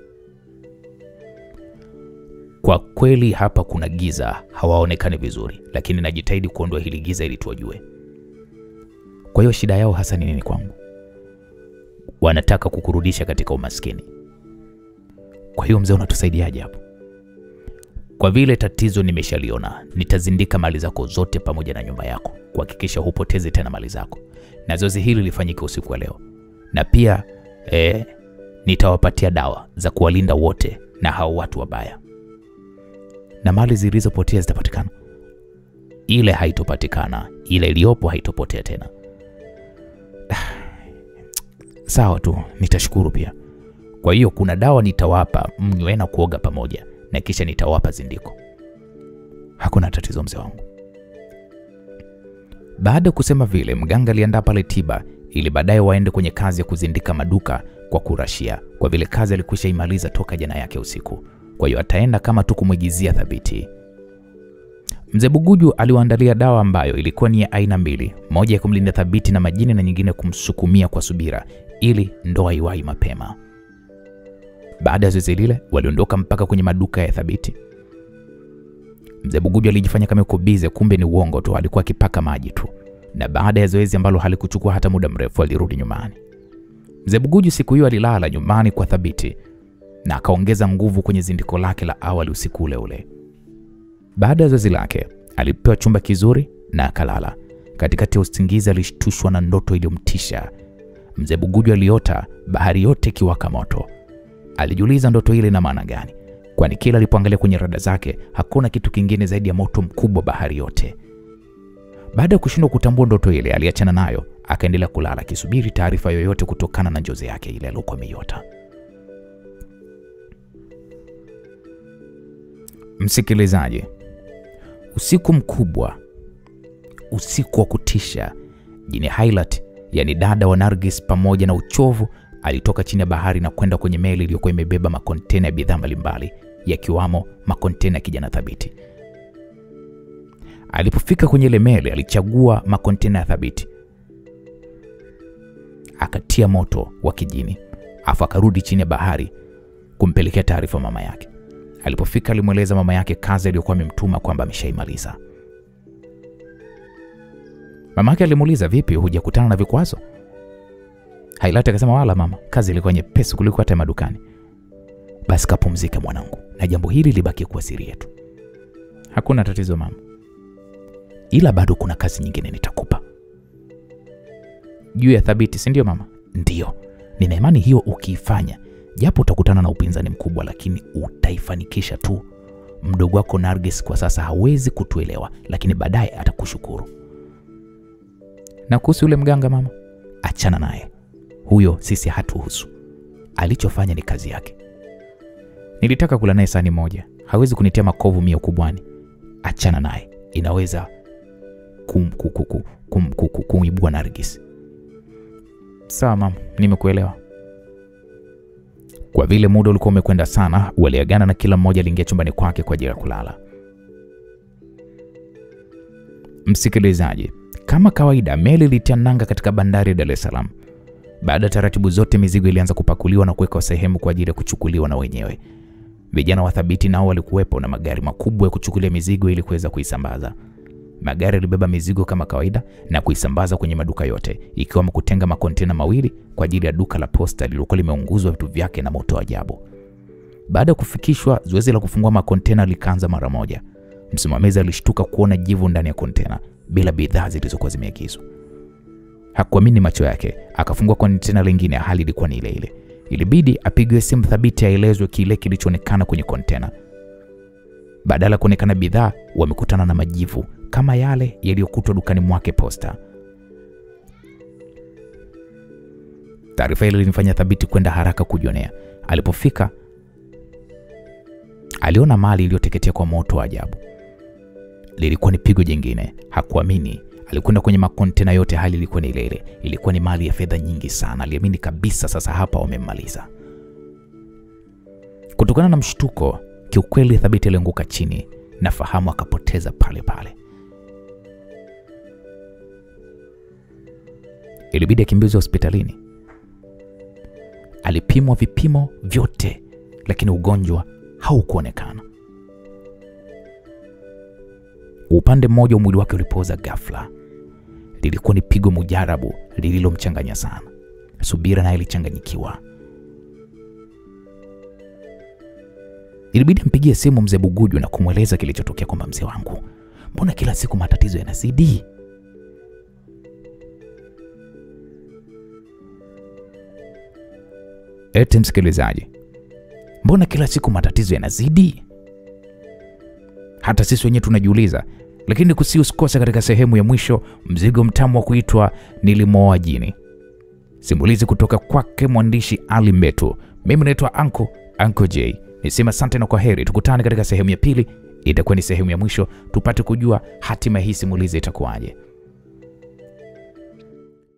Kwa kweli hapa kuna giza, hawaonekani vizuri, lakini najitahidi kuondoa hili giza ili tuwajue.
Kwa hiyo shida yao hasa ni nini kwangu?
Wanataka kukurudisha katika umaskini.
Kwa hiyo mzee, unatusaidiaje hapo?
Kwa vile tatizo nimeshaliona, nitazindika mali zako zote pamoja na nyumba yako, kuhakikisha hupotezi tena mali zako. Na zoezi hili lifanyike usiku wa leo. Na pia nitawapatia dawa za kuwalinda wote na hao watu wabaya.
Na mali zilizopotea zitapatikana?
Ile haitopatikana, ile iliyopo haitopotea tena.
Sawa tu, nitashukuru pia.
Kwa hiyo kuna dawa nitawapa mnywe na kuoga pamoja, na kisha nitawapa zindiko.
Hakuna tatizo mzee wangu. Baada kusema vile, mganga aliandaa pale tiba ili baadaye waende kwenye kazi ya kuzindika maduka kwa kurashia, kwa vile kazi alikwisha imaliza toka jana yake usiku. Kwa hiyo ataenda kama tu kumwigizia Thabiti. Mzee Buguju aliwaandalia dawa ambayo ilikuwa ni ya aina mbili, moja ya kumlinda Thabiti na majini na nyingine kumsukumia kwa Subira ili ndoa iwahi mapema. Baada ya zoezi lile, waliondoka mpaka kwenye maduka ya Thabiti. Mzee Buguju alijifanya kama yuko bize, kumbe ni uongo tu, alikuwa akipaka maji tu. Na baada ya zoezi ambalo halikuchukua hata muda mrefu, alirudi nyumbani. Mzee Buguju siku hiyo alilala nyumbani kwa Thabiti na akaongeza nguvu kwenye zindiko lake la awali usiku ule ule. Baada ya zoezi lake, alipewa chumba kizuri na akalala. Katikati ya usingizi alishtushwa na ndoto iliyomtisha. Mzee Buguju aliota bahari yote ikiwaka moto. Alijiuliza ndoto ile ina maana gani, kwani kila alipoangalia kwenye rada zake hakuna kitu kingine zaidi ya moto mkubwa bahari yote. Baada ya kushindwa kutambua ndoto ile, aliachana nayo, akaendelea kulala akisubiri taarifa yoyote kutokana na njozi yake ile aliyokuwa ameiota. Msikilizaji, usiku mkubwa, usiku wa kutisha, Jini Hailat, yani dada wa Nargis, pamoja na uchovu alitoka chini ya bahari na kwenda kwenye meli iliyokuwa imebeba makontena ya bidhaa mbalimbali, yakiwamo makontena ya kijana Thabiti. Alipofika kwenye ile meli, alichagua makontena ya Thabiti, akatia moto wa kijini, afu akarudi chini ya bahari kumpelekea taarifa mama yake. Alipofika alimweleza mama yake kazi aliyokuwa amemtuma kwamba ameshaimaliza. Mama yake alimuuliza, vipi, hujakutana na vikwazo? Hailat akasema, wala mama, kazi ilikuwa nyepesi kuliko hata madukani. Basi kapumzika mwanangu, na jambo hili libaki kuwa siri yetu. Hakuna tatizo mama, ila bado kuna kazi nyingine nitakupa. Juu ya Thabiti, si ndio mama? Ndio. Nina imani hiyo ukiifanya, japo utakutana na upinzani mkubwa, lakini utaifanikisha tu. Mdogo wako Nargis kwa sasa hawezi kutuelewa, lakini baadaye atakushukuru. Na kuhusu yule mganga mama, achana naye. Huyo sisi hatuhusu. Alichofanya ni kazi yake. Nilitaka kula naye sahani moja. Hawezi kunitia makovu mia ukubwani. Achana naye. Inaweza kumibua Nargis. Sawa mama, nimekuelewa. Kwa vile muda ulikuwa umekwenda sana, waliagana na kila mmoja aliingia chumbani kwake kwa ajili ya kulala. Msikilizaji, kama kawaida meli ilitia nanga katika bandari ya Dar es Salaam. Baada ya taratibu zote, mizigo ilianza kupakuliwa na kuwekwa sehemu kwa ajili ya kuchukuliwa na wenyewe. Vijana wathabiti nao walikuwepo na magari makubwa ya kuchukulia mizigo ili kuweza kuisambaza. Magari yalibeba mizigo kama kawaida na kuisambaza kwenye maduka yote, ikiwemo kutenga makontena mawili kwa ajili ya duka la posta lililokuwa limeunguzwa vitu vyake na moto ajabu. Baada ya kufikishwa, zoezi la kufungua makontena likaanza mara moja. Msimamizi alishtuka kuona jivu ndani ya kontena bila bidhaa zilizokuwa zimeagizwa. Hakuamini macho yake. Akafungua kontena lingine, hali ilikuwa ni ile ile. Ilibidi apigwe simu thabiti aelezwe kile kilichoonekana kwenye kontena. Badala kuonekana bidhaa, wamekutana na majivu kama yale yaliyokutwa dukani mwake posta. Taarifa ile ilimfanya Thabiti kwenda haraka kujionea. Alipofika, aliona mali iliyoteketea kwa moto ajabu. Lilikuwa ni pigo jingine. Hakuamini. Alikwenda kwenye makontena yote, hali ilikuwa ni ile ile. Ilikuwa ni mali ya fedha nyingi sana. Aliamini kabisa sasa hapa wamemmaliza. Kutokana na mshtuko, kiukweli Thabiti alianguka chini na fahamu akapoteza pale pale. Ilibidi akimbizwe hospitalini. Alipimwa vipimo vyote, lakini ugonjwa haukuonekana. Upande mmoja wa mwili wake ulipoza ghafla. Lilikuwa ni pigo mujarabu lililomchanganya sana. Subira naye ilichanganyikiwa. Ilibidi ampigie simu mzee Buguju na kumweleza kilichotokea, kwamba mzee wangu, mbona kila siku matatizo yanazidi? Eti msikilizaji, mbona kila siku matatizo yanazidi? Hata sisi wenyewe tunajiuliza, lakini usikose katika sehemu ya mwisho mzigo mtamu wa kuitwa Nilimooa Jini. Simulizi kutoka kwake mwandishi Ali Mbetu. Mimi naitwa Uncle J. Nisema asante na kwaheri. Tukutane katika sehemu ya pili. Itakuwa ni sehemu ya mwisho tupate kujua hatima hii simulizi itakuwaje.